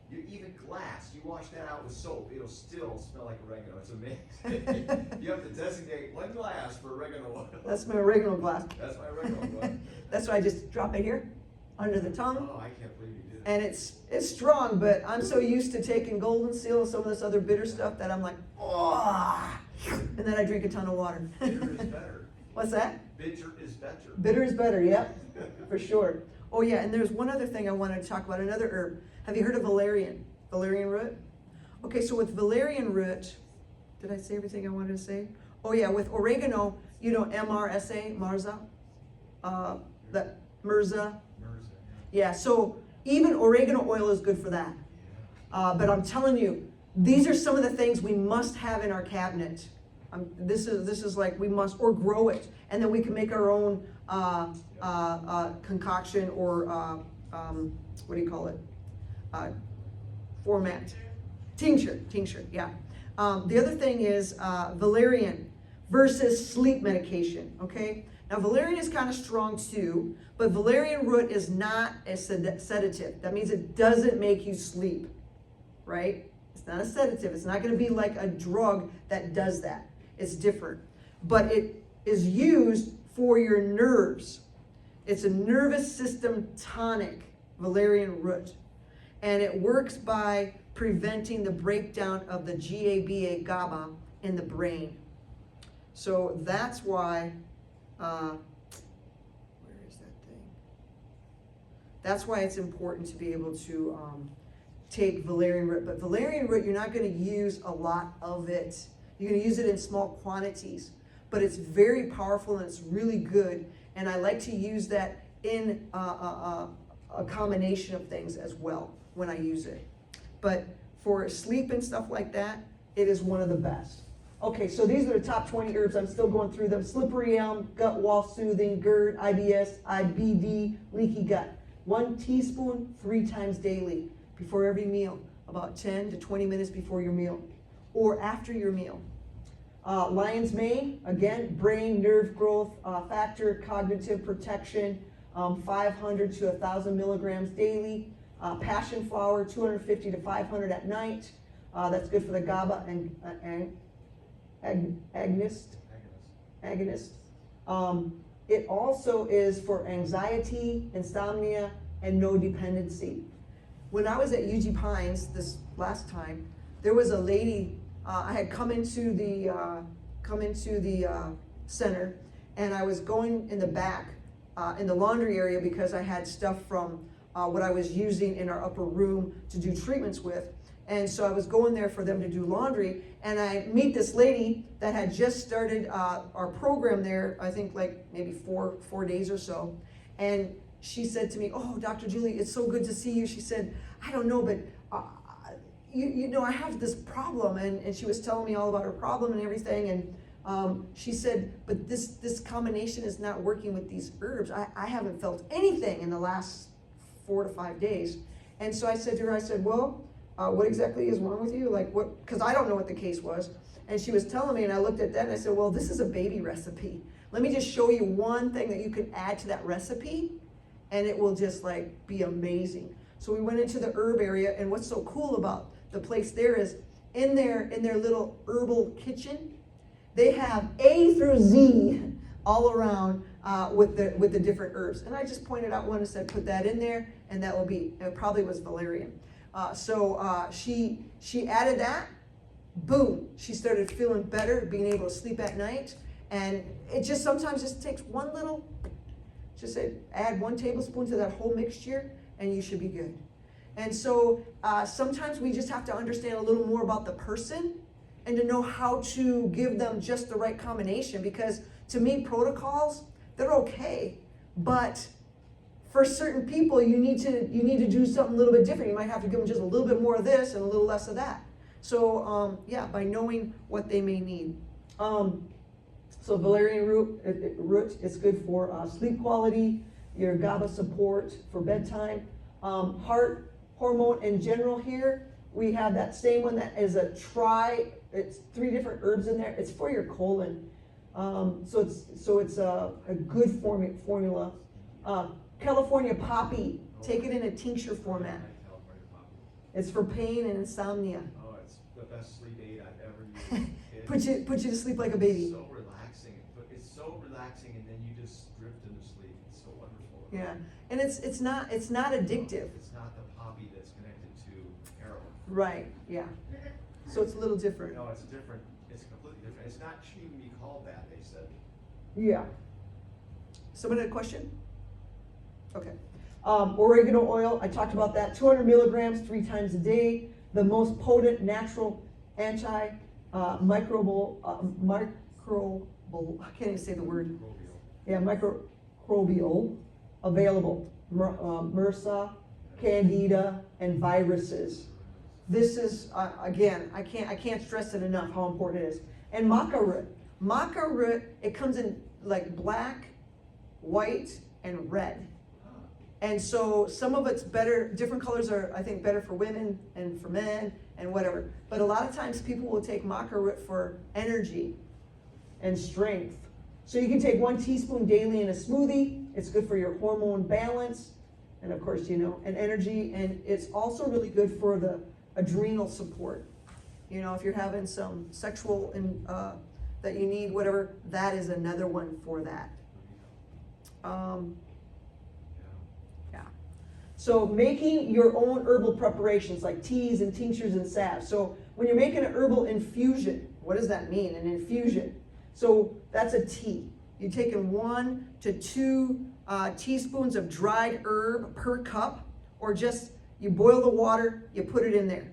Even glass, you wash that out with soap, it'll still smell like oregano. It's amazing. You have to designate one glass for oregano oil. That's my oregano glass. That's my oregano glass. That's why I just drop it here, under the tongue. Oh, I can't believe you did it. And it's strong, but I'm so used to taking Golden Seal and some of this other bitter stuff that I'm like, oh, and then I drink a ton of water. Bitter is better. What's that? Bitter is better. Bitter is better, yep, for sure. Oh yeah, and there's one other thing I wanted to talk about, another herb. Have you heard of valerian root? Okay, so with valerian root, did I say everything I wanted to say? Oh yeah, with oregano, you know MRSA, Marza? That Mirza? Yeah, so even oregano oil is good for that. But I'm telling you, these are some of the things we must have in our cabinet. This is like we must, or grow it, and then we can make our own concoction or what do you call it? Format. Tincture, yeah. The other thing is valerian versus sleep medication, okay? Now valerian is kind of strong too, but valerian root is not a sedative. That means it doesn't make you sleep, right? It's not a sedative. It's not going to be like a drug that does that. It's different. But it is used for your nerves. It's a nervous system tonic, valerian root. And it works by preventing the breakdown of the GABA in the brain. So that's why, where is that thing? That's why it's important to be able to take valerian root. But valerian root, you're not going to use a lot of it. You're going to use it in small quantities. But it's very powerful and it's really good. And I like to use that in a combination of things as well when I use it. But for sleep and stuff like that, it is one of the best. Okay, so these are the top 20 herbs. I'm still going through them. Slippery elm, gut wall soothing, GERD, IBS, IBD, leaky gut. 1 teaspoon 3 times daily before every meal, about 10 to 20 minutes before your meal or after your meal. Lion's mane, again, brain, nerve growth factor, cognitive protection, 500 to 1,000 milligrams daily. Passion flower, 250 to 500 at night. That's good for the GABA and agonist. It also is for anxiety, insomnia, and no dependency. When I was at UG Pines this last time, there was a lady. I had come into the center, and I was going in the back in the laundry area because I had stuff from what I was using in our upper room to do treatments with. And so I was going there for them to do laundry, and I meet this lady that had just started our program there, I think like maybe four days or so. And she said to me, "Oh, Dr. Julie, it's so good to see you." She said, "I don't know, but you know, I have this problem." And she was telling me all about her problem and everything. And she said, "But this combination is not working with these herbs. I haven't felt anything in the last 4 to 5 days." And so I said to her, I said, "Well, what exactly is wrong with you? Like what?" Because I don't know what the case was. And she was telling me, and I looked at that and I said, "Well, this is a baby recipe. Let me just show you one thing that you can add to that recipe, and it will just like be amazing." So we went into the herb area, and what's so cool about the place there is in their little herbal kitchen, they have A through Z all around with the different herbs. And I just pointed out one and said, "Put that in there," and that will be, it probably was valerian. So she added that, boom, she started feeling better, being able to sleep at night. And it just sometimes just takes one little, just say, add 1 tablespoon to that whole mixture, and you should be good. And so sometimes we just have to understand a little more about the person and to know how to give them just the right combination. Because to me, protocols, they're okay, but for certain people, you need to do something a little bit different. You might have to give them just a little bit more of this and a little less of that. So yeah, by knowing what they may need. So valerian root is good for sleep quality, your GABA support for bedtime, heart hormone in general here. We have that same one that is a it's 3 different herbs in there. It's for your colon. So it's a good formula. California poppy, take it in a tincture format. California poppy. It's for pain and insomnia. Oh, it's the best sleep aid I've ever used. Put you to sleep like a baby. It's so relaxing. It's so relaxing, and then you just drift into sleep. It's so wonderful. Yeah, and it's not addictive. It's not the poppy that's connected to heroin. Right. Yeah. So it's a little different. No, it's different. It's completely different. It's not shouldn't even be called that. They said. Yeah. Somebody had a question? Okay. Oregano oil, I talked about that. 200 milligrams 3 times a day. The most potent natural microbial, I can't even say the word. Yeah, microbial available. MRSA, Candida, and viruses. This is, again, I can't stress it enough how important it is. And maca root. Maca root, it comes in like black, white, and red. And so some of it's better, different colors are, I think, better for women and for men and whatever. But a lot of times people will take maca root for energy and strength. So you can take 1 teaspoon daily in a smoothie. It's good for your hormone balance and of course, and energy. And it's also really good for the adrenal support. If you're having some sexual that you need, whatever, that is another one for that. Yeah. So making your own herbal preparations like teas and tinctures and salves. So when you're making an herbal infusion, what does that mean? An infusion. So that's a tea. You're taking 1 to 2 teaspoons of dried herb per cup, or just you boil the water, you put it in there.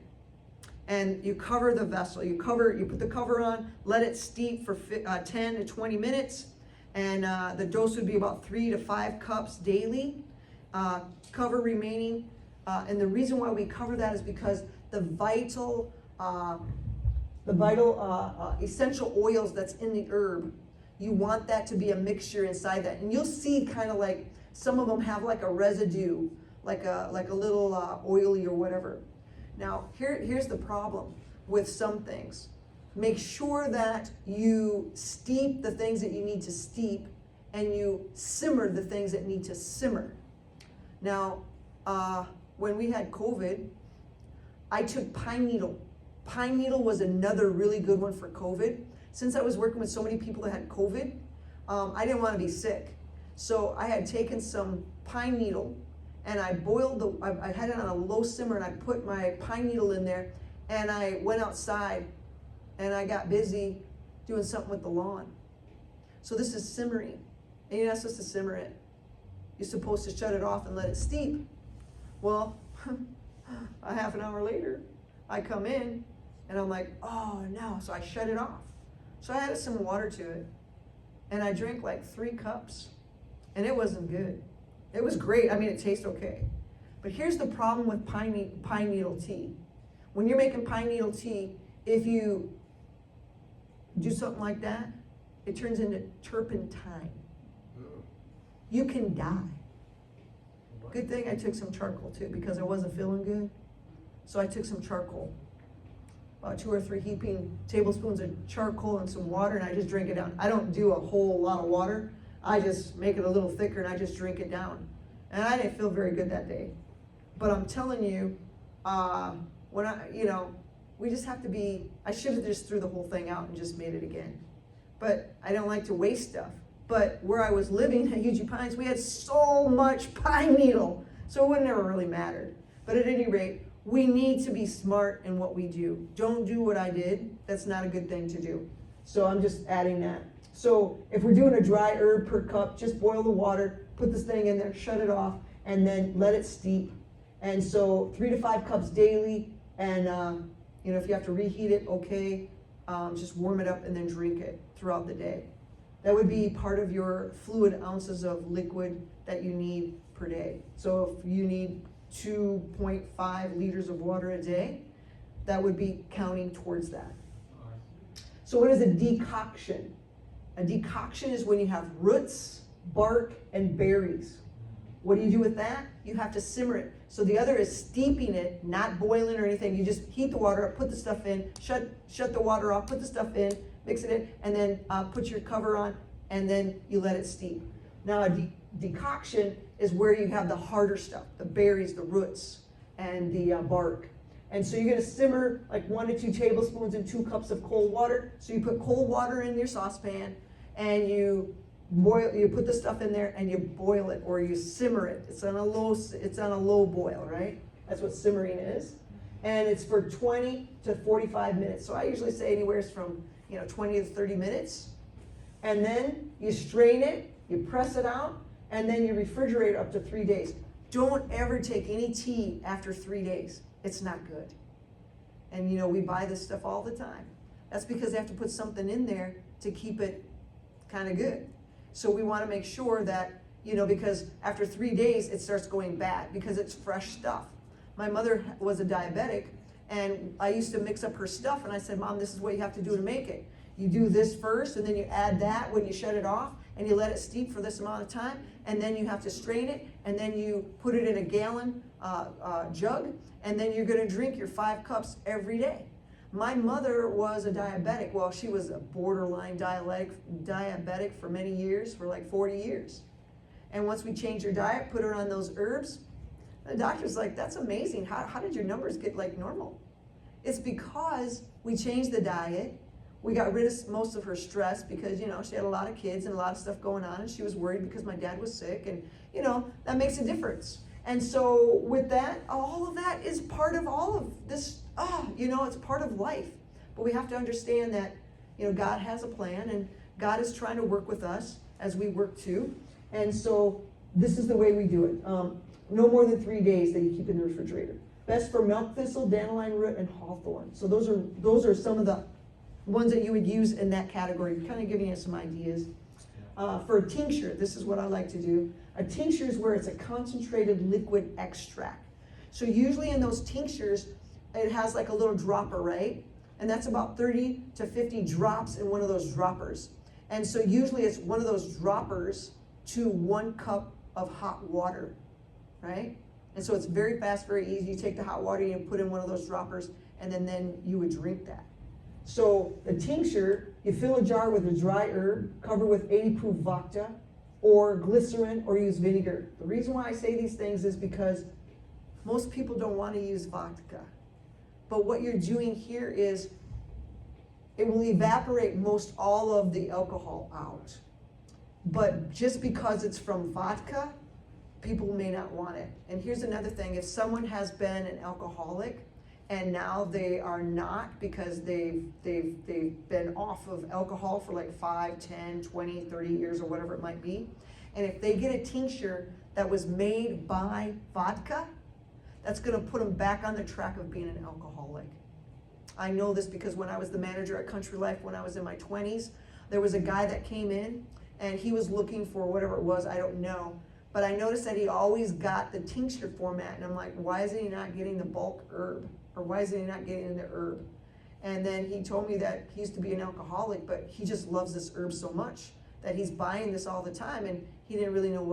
And you cover the vessel. You put the cover on, let it steep for 10 to 20 minutes. And the dose would be about 3 to 5 cups daily. Cover remaining. And the reason why we cover that is because the vital essential oils that's in the herb, you want that to be a mixture inside that. And you'll see kind of like some of them have like a residue, like a little oily or whatever. Now, here's the problem with some things. Make sure that you steep the things that you need to steep and you simmer the things that need to simmer. Now, when we had COVID, I took pine needle. Pine needle was another really good one for COVID. Since I was working with so many people that had COVID, I didn't want to be sick. So I had taken some pine needle and I boiled I had it on a low simmer and I put my pine needle in there and I went outside and I got busy doing something with the lawn. So this is simmering. And you're not supposed to simmer it. You're supposed to shut it off and let it steep. Well, a half an hour later, I come in and I'm like, oh no. So I shut it off. So I added some water to it and I drank like 3 cups and it wasn't good. It was great. I mean, it tastes okay. But here's the problem with pine needle tea. When you're making pine needle tea, if you do something like that, it turns into turpentine. You can die. Good thing I took some charcoal too, because I wasn't feeling good. So I took some charcoal. About 2 or 3 heaping tablespoons of charcoal and some water, and I just drink it down. I don't do a whole lot of water. I just make it a little thicker and I just drink it down. And I didn't feel very good that day. But I'm telling you, we just have to be, I should have just threw the whole thing out and just made it again. But I don't like to waste stuff. But where I was living at UG Pines, we had so much pine needle. So it would never really mattered. But at any rate, we need to be smart in what we do. Don't do what I did. That's not a good thing to do. So I'm just adding that. So if we're doing a dry herb per cup, just boil the water, put this thing in there, shut it off, and then let it steep. And so 3 to 5 cups daily. And if you have to reheat it, okay, just warm it up and then drink it throughout the day. That would be part of your fluid ounces of liquid that you need per day. So if you need 2.5 liters of water a day, that would be counting towards that. So what is a decoction? A decoction is when you have roots, bark, and berries. What do you do with that? You have to simmer it. So the other is steeping it, not boiling or anything. You just heat the water up, put the stuff in, shut the water off, put the stuff in, mix it in, and then put your cover on, and then you let it steep. Now a decoction is where you have the harder stuff, the berries, the roots, and the bark. And so you're gonna simmer like 1 to 2 tablespoons in 2 cups of cold water. So you put cold water in your saucepan, and you put the stuff in there and you boil it, or you simmer it. It's on a low boil, right? That's what simmering is. And it's for 20 to 45 minutes. So I usually say anywhere from 20 to 30 minutes. And then you strain it, you press it out, and then you refrigerate up to 3 days. Don't ever take any tea after 3 days. It's not good. And we buy this stuff all the time. That's because they have to put something in there to keep it kind of good. So we want to make sure that, because after 3 days it starts going bad because it's fresh stuff. My mother was a diabetic, and I used to mix up her stuff, and I said, Mom, this is what you have to do to make it. You do this first, and then you add that when you shut it off, and you let it steep for this amount of time, and then you have to strain it, and then you put it in a gallon jug, and then you're going to drink your 5 cups every day. My mother was a diabetic. Well, she was a borderline diabetic for many years, for like 40 years. And once we changed her diet, put her on those herbs, the doctor's like, that's amazing. How did your numbers get like normal? It's because we changed the diet. We got rid of most of her stress because, she had a lot of kids and a lot of stuff going on, and she was worried because my dad was sick, and, that makes a difference. And so with that, all of that is part of all of this, it's part of life. But we have to understand that, God has a plan, and God is trying to work with us as we work too. And so this is the way we do it. No more than 3 days that you keep in the refrigerator. Best for milk thistle, dandelion root, and hawthorn. So those are some of the ones that you would use in that category, kind of giving you some ideas. For a tincture, this is what I like to do. A tincture is where it's a concentrated liquid extract. So usually in those tinctures, it has like a little dropper, right? And that's about 30 to 50 drops in one of those droppers. And so usually it's one of those droppers to 1 cup of hot water, right? And so it's very fast, very easy. You take the hot water, you put in one of those droppers, and then you would drink that. So the tincture, you fill a jar with a dry herb, cover with 80 proof vodka, or glycerin, or use vinegar. The reason why I say these things is because most people don't want to use vodka. But what you're doing here is it will evaporate most all of the alcohol out. But just because it's from vodka, people may not want it. And here's another thing. If someone has been an alcoholic and now they are not because they've been off of alcohol for like 5, 10, 20, 30 years or whatever it might be, and if they get a tincture that was made by vodka, that's going to put them back on the track of being an alcoholic. I know this because when I was the manager at Country Life when I was in my 20s, there was a guy that came in and he was looking for whatever it was, I don't know. But I noticed that he always got the tincture format, and I'm like, why is he not getting the bulk herb? Or why is he not getting the herb? And then he told me that he used to be an alcoholic, but he just loves this herb so much that he's buying this all the time, and he didn't really know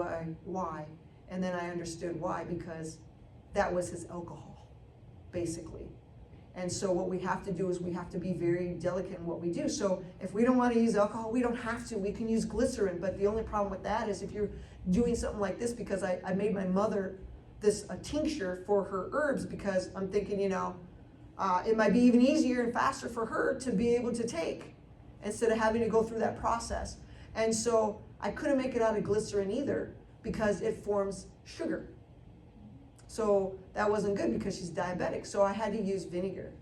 why. And then I understood why, because that was his alcohol, basically. And so what we have to do is we have to be very delicate in what we do. So if we don't want to use alcohol, we don't have to. We can use glycerin, but the only problem with that is if you're doing something like this, because I made my mother a tincture for her herbs, because I'm thinking, it might be even easier and faster for her to be able to take instead of having to go through that process. And so I couldn't make it out of glycerin either because it forms sugar. So that wasn't good because she's diabetic. So I had to use vinegar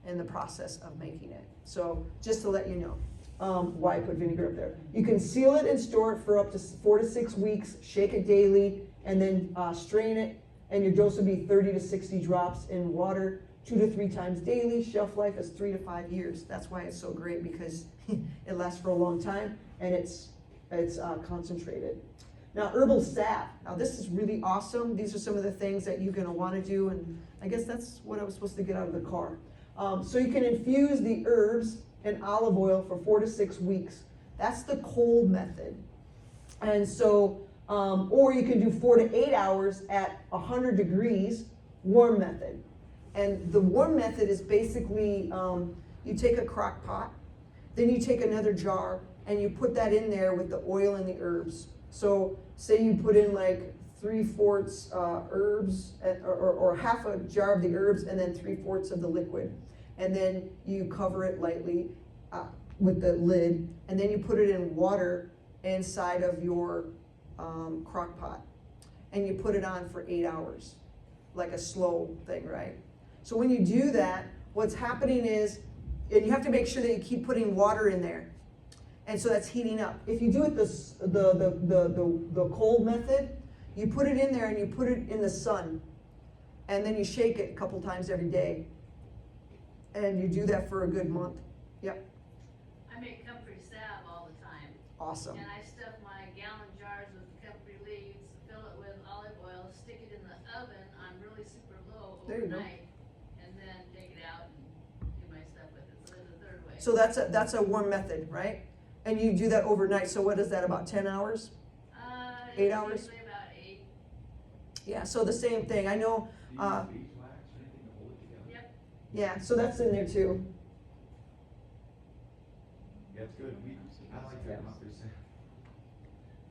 in the process of making it. So just to let you know why I put vinegar up there. You can seal it and store it for up to 4 to 6 weeks, shake it daily, and then strain it, and your dose would be 30 to 60 drops in water 2 to 3 times daily. Shelf life is 3 to 5 years. That's why it's so great, because it lasts for a long time, and it's concentrated. Now, herbal salve. Now, this is really awesome. These are some of the things that you're going to want to do, and I guess that's what I was supposed to get out of the car. So you can infuse the herbs in olive oil for 4 to 6 weeks. That's the cold method. And so Or you can do 4 to 8 hours at 100 degrees, warm method. And the warm method is basically, you take a crock pot, then you take another jar, and you put that in there with the oil and the herbs. So say you put in like 3/4 herbs, or half a jar of the herbs, and then 3/4 of the liquid. And then you cover it lightly with the lid, and then you put it in water inside of your crock pot. And you put it on for 8 hours, like a slow thing, right? So when you do that, what's happening is, and you have to make sure that you keep putting water in there. And so that's heating up. If you do it the cold method, you put it in there and you put it in the sun. And then you shake it a couple times every day. And you do that for a good month. Yep. I make comfrey salve all the time. Awesome. And I stuff my gallon jars with comfrey leaves, fill it with olive oil, stick it in the oven on really super low There you go. overnight, and then take it out and do my stuff with it. So there's a third way. So that's a warm method, right? And you do that overnight. So what is that, about 10 hours? 8 It's hours? usually about 8. Yeah, so the same thing. I know, Do you use beeswax or anything to hold it together? Yep. yeah, so that's in there too. Yeah, it's good. I like that comfrey salve.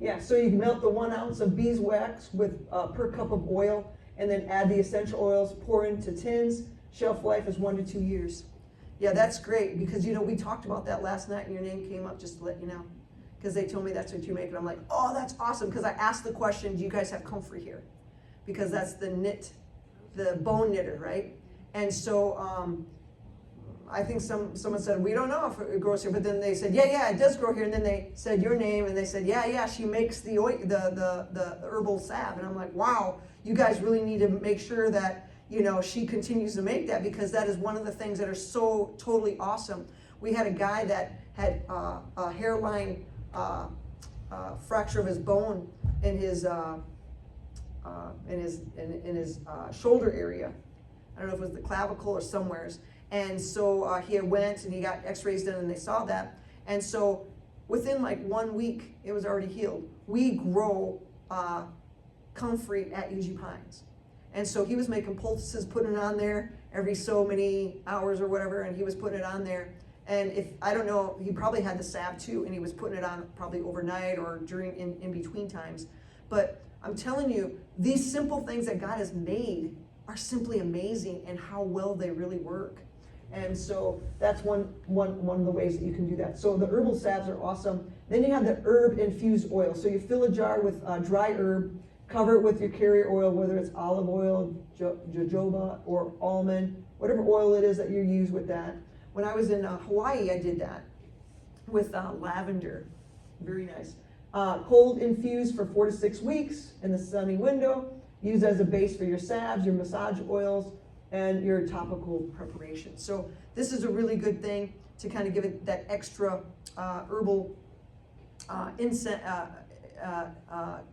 Yeah, so you can melt the 1 ounce of beeswax with per cup of oil, and then add the essential oils, pour into tins. Shelf life is 1 to 2 years. Yeah, that's great, because we talked about that last night and your name came up, just to let you know. Because they told me that's what you make, and I'm like, oh, that's awesome, because I asked the question, do you guys have comfrey here? Because that's the bone knitter, right? And so I think someone said, we don't know if it grows here, but then they said, yeah, it does grow here. And then they said your name, and they said, yeah, she makes the herbal salve. And I'm like, wow, you guys really need to make sure that she continues to make that, because that is one of the things that are so totally awesome. We had a guy that had a hairline fracture of his bone in his shoulder area. I don't know if it was the clavicle or somewheres. And so he went and he got x-rays done, and they saw that. And so within like 1 week, it was already healed. We grow comfrey at UG Pines. And so he was making poultices, putting it on there every so many hours or whatever, and he was putting it on there. And I don't know, he probably had the salve too, and he was putting it on probably overnight or in between times. But I'm telling you, these simple things that God has made are simply amazing, and how well they really work. And so that's one of the ways that you can do that. So the herbal salves are awesome. Then you have the herb infused oil. So you fill a jar with dry herb, cover it with your carrier oil, whether it's olive oil, jojoba, or almond, whatever oil it is that you use with that. When I was in Hawaii, I did that with lavender. Very nice. Cold infused for 4 to 6 weeks in the sunny window. Use as a base for your salves, your massage oils, and your topical preparation. So this is a really good thing to kind of give it that extra herbal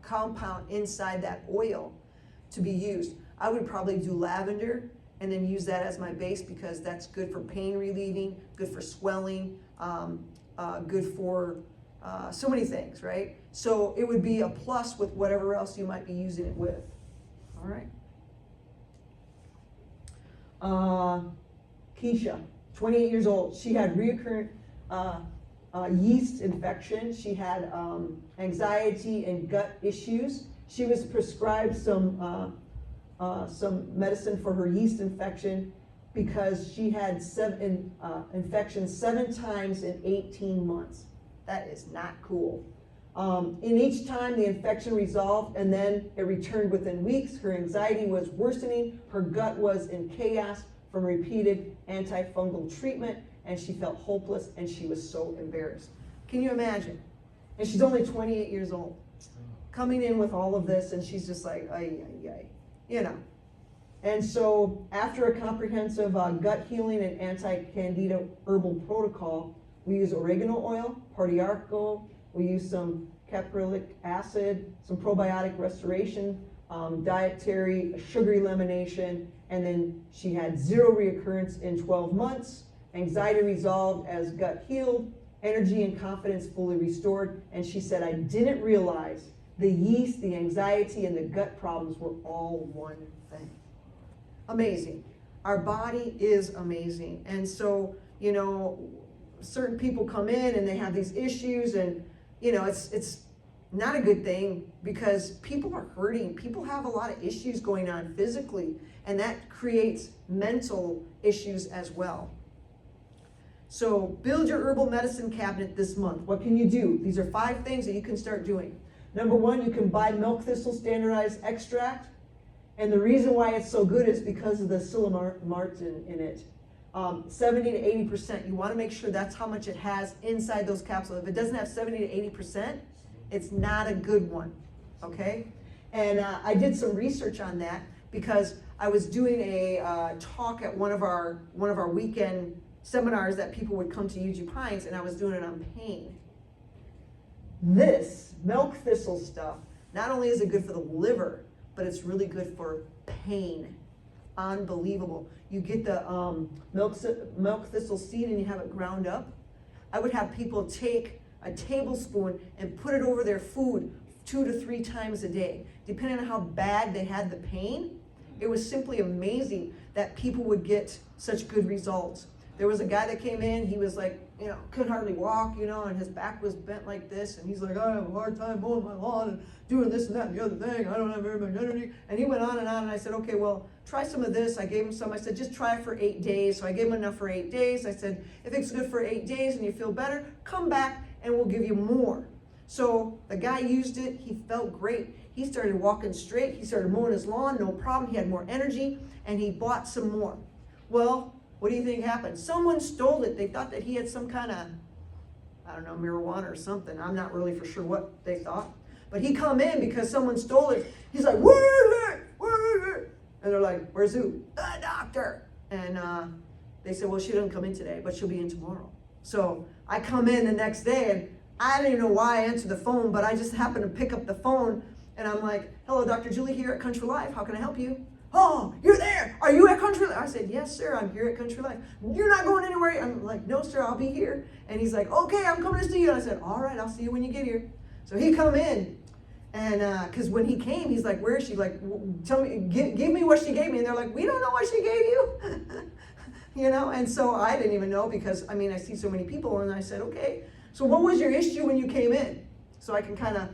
compound inside that oil to be used. I would probably do lavender and then use that as my base, because that's good for pain relieving, good for swelling, good for so many things, right? So it would be a plus with whatever else you might be using it with. All right. Keisha, 28 years old. She had recurrent yeast infection. She had anxiety and gut issues. She was prescribed some medicine for her yeast infection, because she had infections 7 times in 18 months. That is not cool. In each time the infection resolved, and then it returned within weeks. Her anxiety was worsening. Her gut was in chaos from repeated antifungal treatment, and she felt hopeless, and she was so embarrassed. Can you imagine? And she's only 28 years old, coming in with all of this, and she's just like, ay, ay, ay, And so after a comprehensive gut healing and anti-candida herbal protocol, we use oregano oil, pardiarco, we use some caprylic acid, some probiotic restoration, dietary sugar elimination, and then she had 0 reoccurrence in 12 months, anxiety resolved as gut healed, energy and confidence fully restored, and she said, I didn't realize the yeast, the anxiety, and the gut problems were all one thing. Amazing. Our body is amazing. And so, certain people come in and they have these issues, and, it's not a good thing because people are hurting. People have a lot of issues going on physically, and that creates mental issues as well. So build your herbal medicine cabinet this month. What can you do? These are 5 things that you can start doing. Number 1, you can buy milk thistle standardized extract. And the reason why it's so good is because of the silamartin in it. 70 to 80%. You want to make sure that's how much it has inside those capsules. If it doesn't have 70 to 80%, it's not a good one. Okay? And I did some research on that because I was doing a talk at one of our weekend seminars that people would come to UG Pines, and I was doing it on pain. This milk thistle stuff, not only is it good for the liver, but it's really good for pain. Unbelievable. You get the milk thistle seed and you have it ground up. I would have people take a tablespoon and put it over their food 2 to 3 times a day. Depending on how bad they had the pain, it was simply amazing that people would get such good results. There was a guy that came in, he was like, couldn't hardly walk, and his back was bent like this, and he's like, I have a hard time mowing my lawn and doing this and that and the other thing, I don't have very much energy. And he went on, and I said, okay, well, try some of this. I gave him some. I said, just try it for 8 days. So I gave him enough for 8 days. I said, if it's good for 8 days and you feel better, come back and we'll give you more. So the guy used it, he felt great. He started walking straight, he started mowing his lawn, no problem, he had more energy, and he bought some more. Well, what do you think happened? Someone stole it. They thought that he had some kind of, marijuana or something. I'm not really for sure what they thought. But he come in because someone stole it. He's like, where is it? Where is it? And they're like, where's who? The doctor. And they said, well, she doesn't come in today, but she'll be in tomorrow. So I come in the next day, and I didn't even know why I answered the phone, but I just happened to pick up the phone, and I'm like, hello, Dr. Julie here at Country Life. How can I help you? Oh, you're there. Are you at Country Life? I said, yes, sir, I'm here at Country Life. You're not going anywhere? I'm like, no, sir, I'll be here. And he's like, okay, I'm coming to see you. And I said, all right, I'll see you when you get here. So he come in, and because when he came, he's like, where is she? Like, tell me, give me what she gave me. And they're like, we don't know what she gave you. And so I didn't even know because, I see so many people. And I said, okay, so what was your issue when you came in? So I can kind of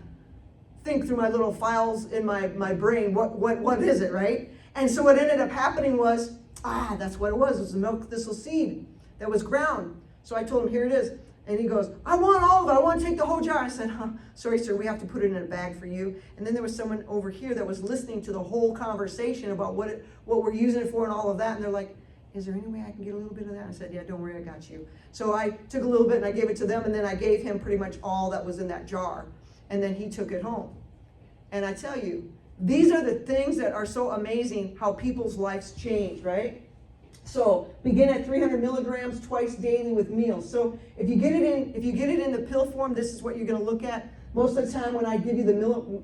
think through my little files in my brain, what is it, right? And so what ended up happening was, that's what it was. It was a milk thistle seed that was ground. So I told him, here it is. And he goes, I want all of it. I want to take the whole jar. I said, sorry, sir, we have to put it in a bag for you. And then there was someone over here that was listening to the whole conversation about what we're using it for and all of that. And they're like, is there any way I can get a little bit of that? I said, yeah, don't worry, I got you. So I took a little bit and I gave it to them, and then I gave him pretty much all that was in that jar. And then he took it home. And I tell you, these are the things that are so amazing how people's lives change, right? So begin at 300 milligrams twice daily with meals. So if you get it in the pill form, this is what you're going to look at. Most of the time when I give you the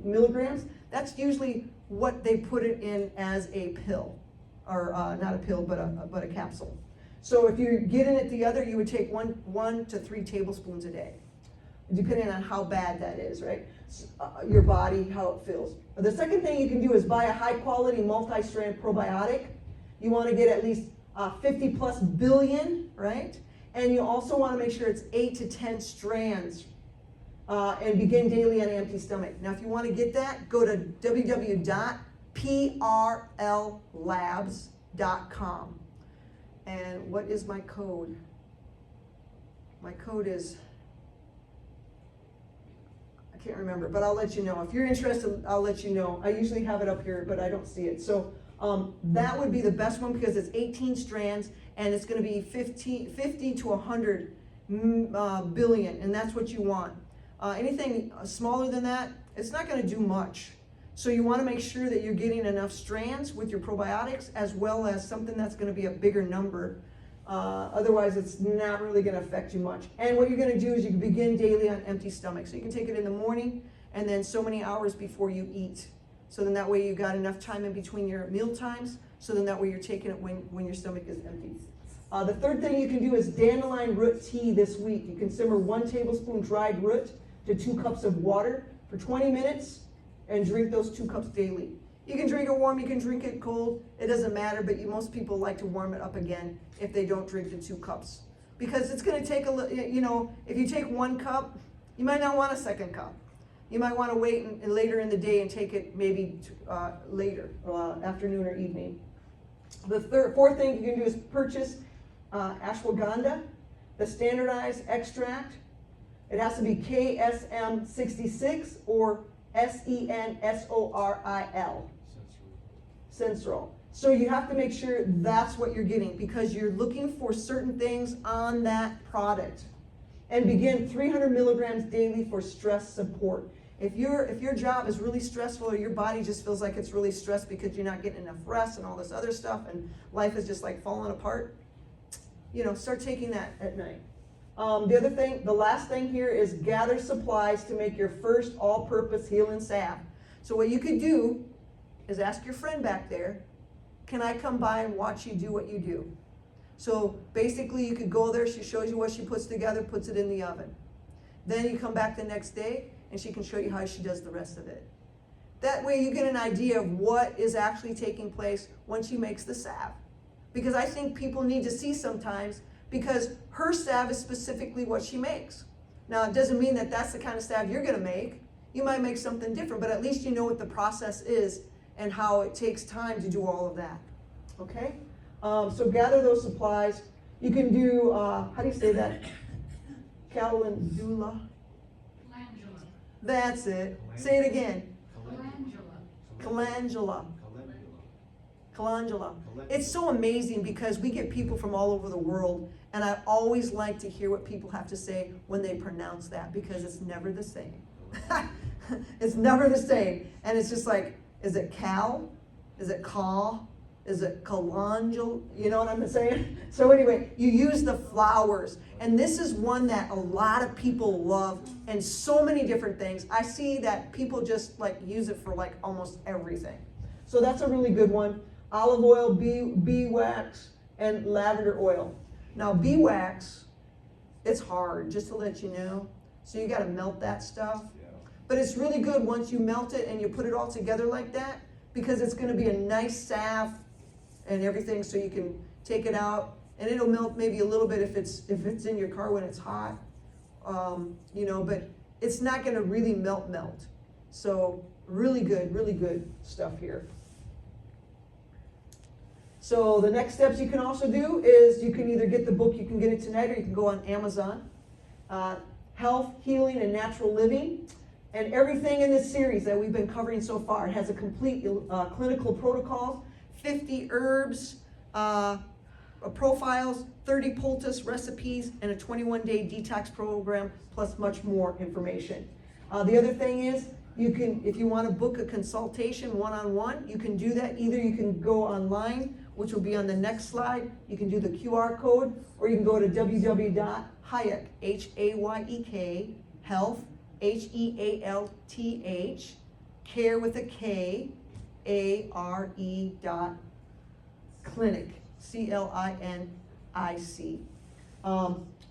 milligrams, that's usually what they put it in as a pill, or not a pill, but a capsule. So if you're getting it the other, you would take 1 to 3 tablespoons a day, depending on how bad that is, right? Your body, how it feels. The second thing you can do is buy a high-quality multi-strand probiotic. You want to get at least 50 plus billion, right? And you also want to make sure it's 8 to 10 strands, and begin daily on an empty stomach. Now, if you want to get that, go to www.prllabs.com. And what is my code? My code is, I can't remember, but I'll let you know. If you're interested, I'll let you know. I usually have it up here, but I don't see it. So that would be the best one because it's 18 strands, and it's going to be 50 to 100 billion, and that's what you want. Anything smaller than that, it's not going to do much. So you want to make sure that you're getting enough strands with your probiotics, as well as something that's going to be a bigger number. Otherwise, it's not really going to affect you much. And what you're going to do is you can begin daily on empty stomach. So you can take it in the morning and then so many hours before you eat. So then that way you've got enough time in between your meal times. So then that way you're taking it when your stomach is empty. The third thing you can do is dandelion root tea this week. You can simmer 1 tablespoon dried root to 2 cups of water. for 20 minutes and drink those 2 cups daily. You can drink it warm, you can drink it cold, it doesn't matter, but most people like to warm it up again if they don't drink the 2 cups. Because it's gonna take if you take 1 cup, you might not want a second cup. You might wanna wait and later in the day and take it maybe later, afternoon or evening. The fourth thing you can do is purchase ashwagandha, the standardized extract. It has to be KSM 66 or SENSORIL. Sensoril. So you have to make sure that's what you're getting because you're looking for certain things on that product. And begin 300 milligrams daily for stress support. If your job is really stressful or your body just feels like it's really stressed because you're not getting enough rest and all this other stuff and life is just like falling apart, start taking that at night. The last thing here is gather supplies to make your first all-purpose healing salve. So what you could do is ask your friend back there, can I come by and watch you do what you do? So basically you could go there, she shows you what she puts together, puts it in the oven. Then you come back the next day and she can show you how she does the rest of it. That way you get an idea of what is actually taking place when she makes the salve. Because I think people need to see sometimes, because her salve is specifically what she makes. Now it doesn't mean that that's the kind of salve you're gonna make. You might make something different, but at least you know what the process is and how it takes time to do all of that. Okay? So gather those supplies. You can do, how do you say that? Calendula? Calendula. That's it. Say it again. Calendula. Calendula. It's so amazing because we get people from all over the world, and I always like to hear what people have to say when they pronounce that because it's never the same. It's never the same. And it's just like, is it cal? Is it call? Is it calendula? You know what I'm saying? So anyway, you use the flowers. And this is one that a lot of people love and so many different things. I see that people just like use it for like almost everything. So that's a really good one. Olive oil, bee wax, and lavender oil. Now bee wax, it's hard, just to let you know. So you gotta melt that stuff. But it's really good once you melt it and you put it all together like that, because it's gonna be a nice salve and everything, so you can take it out and it'll melt maybe a little bit if it's in your car when it's hot, but it's not gonna really melt. So really good stuff here. So the next steps you can also do is you can either get the book, you can get it tonight, or you can go on Amazon. Health, Healing, and Natural Living. And everything in this series that we've been covering so far, it has a complete clinical protocol, 50 herbs, profiles, 30 poultice recipes, and a 21-day detox program, plus much more information. The other thing is, you can, if you want to book a consultation one-on-one, you can do that. Either you can go online, which will be on the next slide. You can do the QR code, or you can go to www.hayek, Hayek, health, HEALTH, care with a K, ARE clinic, CLINIC.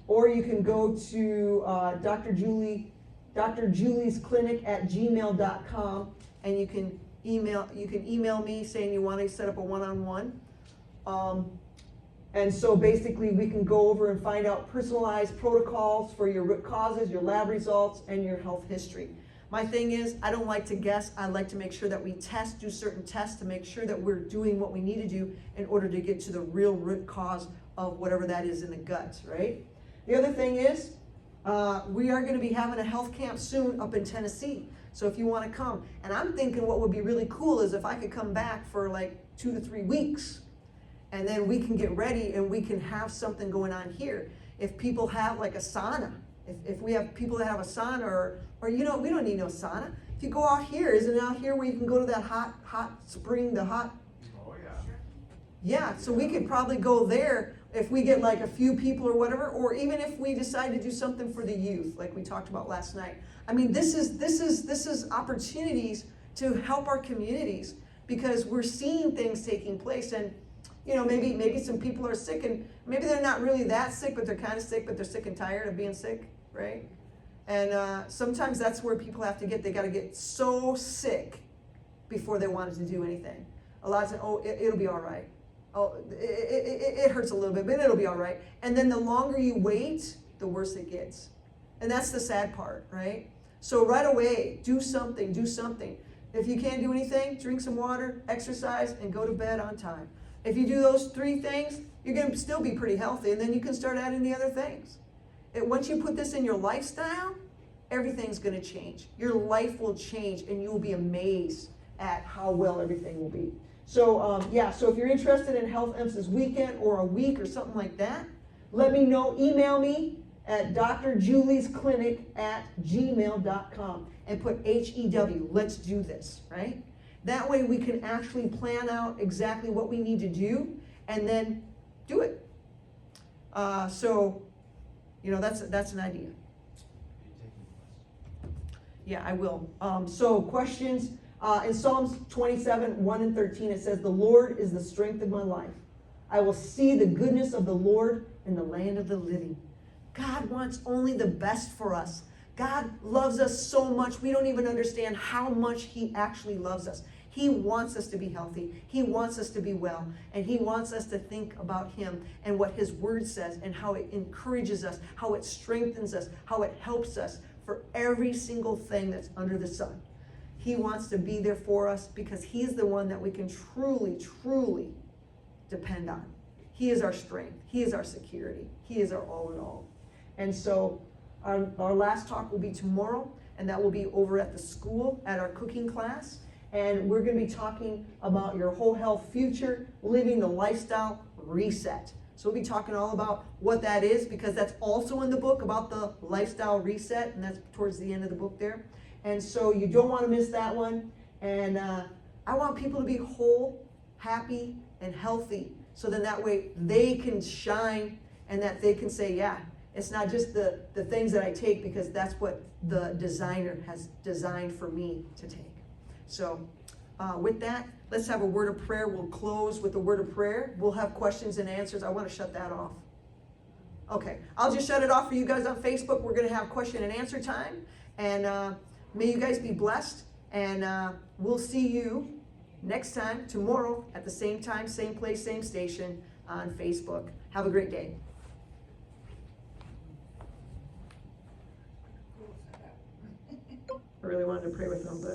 Or you can go to Dr. Julie's clinic at gmail.com, and you can email me saying you want to set up a one-on-one. And so basically we can go over and find out personalized protocols for your root causes, your lab results, and your health history. My thing is, I don't like to guess. I like to make sure that we do certain tests to make sure that we're doing what we need to do in order to get to the real root cause of whatever that is in the gut, right? The other thing is, we are going to be having a health camp soon up in Tennessee. So if you want to come, and I'm thinking what would be really cool is if I could come back for like 2 to 3 weeks, and then we can get ready and we can have something going on here. If people have like a sauna, if we have people that have a sauna, or we don't need no sauna. If you go out here, isn't it out here where you can go to that hot spring, Oh yeah. Yeah, so we could probably go there if we get like a few people or whatever, or even if we decide to do something for the youth, like we talked about last night. I mean, this is opportunities to help our communities, because we're seeing things taking place, and maybe some people are sick, and maybe they're not really that sick, but they're kind of sick, but they're sick and tired of being sick, right? And sometimes that's where people have to they gotta get so sick before they wanted to do anything. A lot of times, oh, it'll be all right. Oh, it hurts a little bit, but it'll be all right. And then the longer you wait, the worse it gets. And that's the sad part, right? So right away, do something, do something. If you can't do anything, drink some water, exercise, and go to bed on time. If you do those 3 things, you're gonna still be pretty healthy, and then you can start adding the other things. Once you put this in your lifestyle, everything's gonna change. Your life will change, and you will be amazed at how well everything will be. So so if you're interested in Health Emphasis Weekend or a week or something like that, let me know. Email me at drjuliesclinic@gmail.com and put HEW. Let's do this, right? That way we can actually plan out exactly what we need to do and then do it. So that's an idea. Yeah, I will. So questions. In Psalms 27, 1 and 13, it says, "The Lord is the strength of my life. I will see the goodness of the Lord in the land of the living." God wants only the best for us. God loves us so much, we don't even understand how much He actually loves us. He wants us to be healthy. He wants us to be well. And He wants us to think about Him and what His Word says and how it encourages us, how it strengthens us, how it helps us for every single thing that's under the sun. He wants to be there for us because He's the one that we can truly, truly depend on. He is our strength. He is our security. He is our all in all. And so our last talk will be tomorrow, and that will be over at the school at our cooking class. And we're going to be talking about your whole health future, living the lifestyle reset. So we'll be talking all about what that is, because that's also in the book about the lifestyle reset, and that's towards the end of the book there. And so you don't want to miss that one. And I want people to be whole, happy, and healthy, so then that way they can shine and that they can say, yeah, it's not just the things that I take, because that's what the designer has designed for me to take. So with that, let's have a word of prayer. We'll close with a word of prayer. We'll have questions and answers. I want to shut that off. Okay, I'll just shut it off for you guys on Facebook. We're going to have question and answer time. And may you guys be blessed. And we'll see you next time, tomorrow, at the same time, same place, same station on Facebook. Have a great day. I really wanted to pray with them, but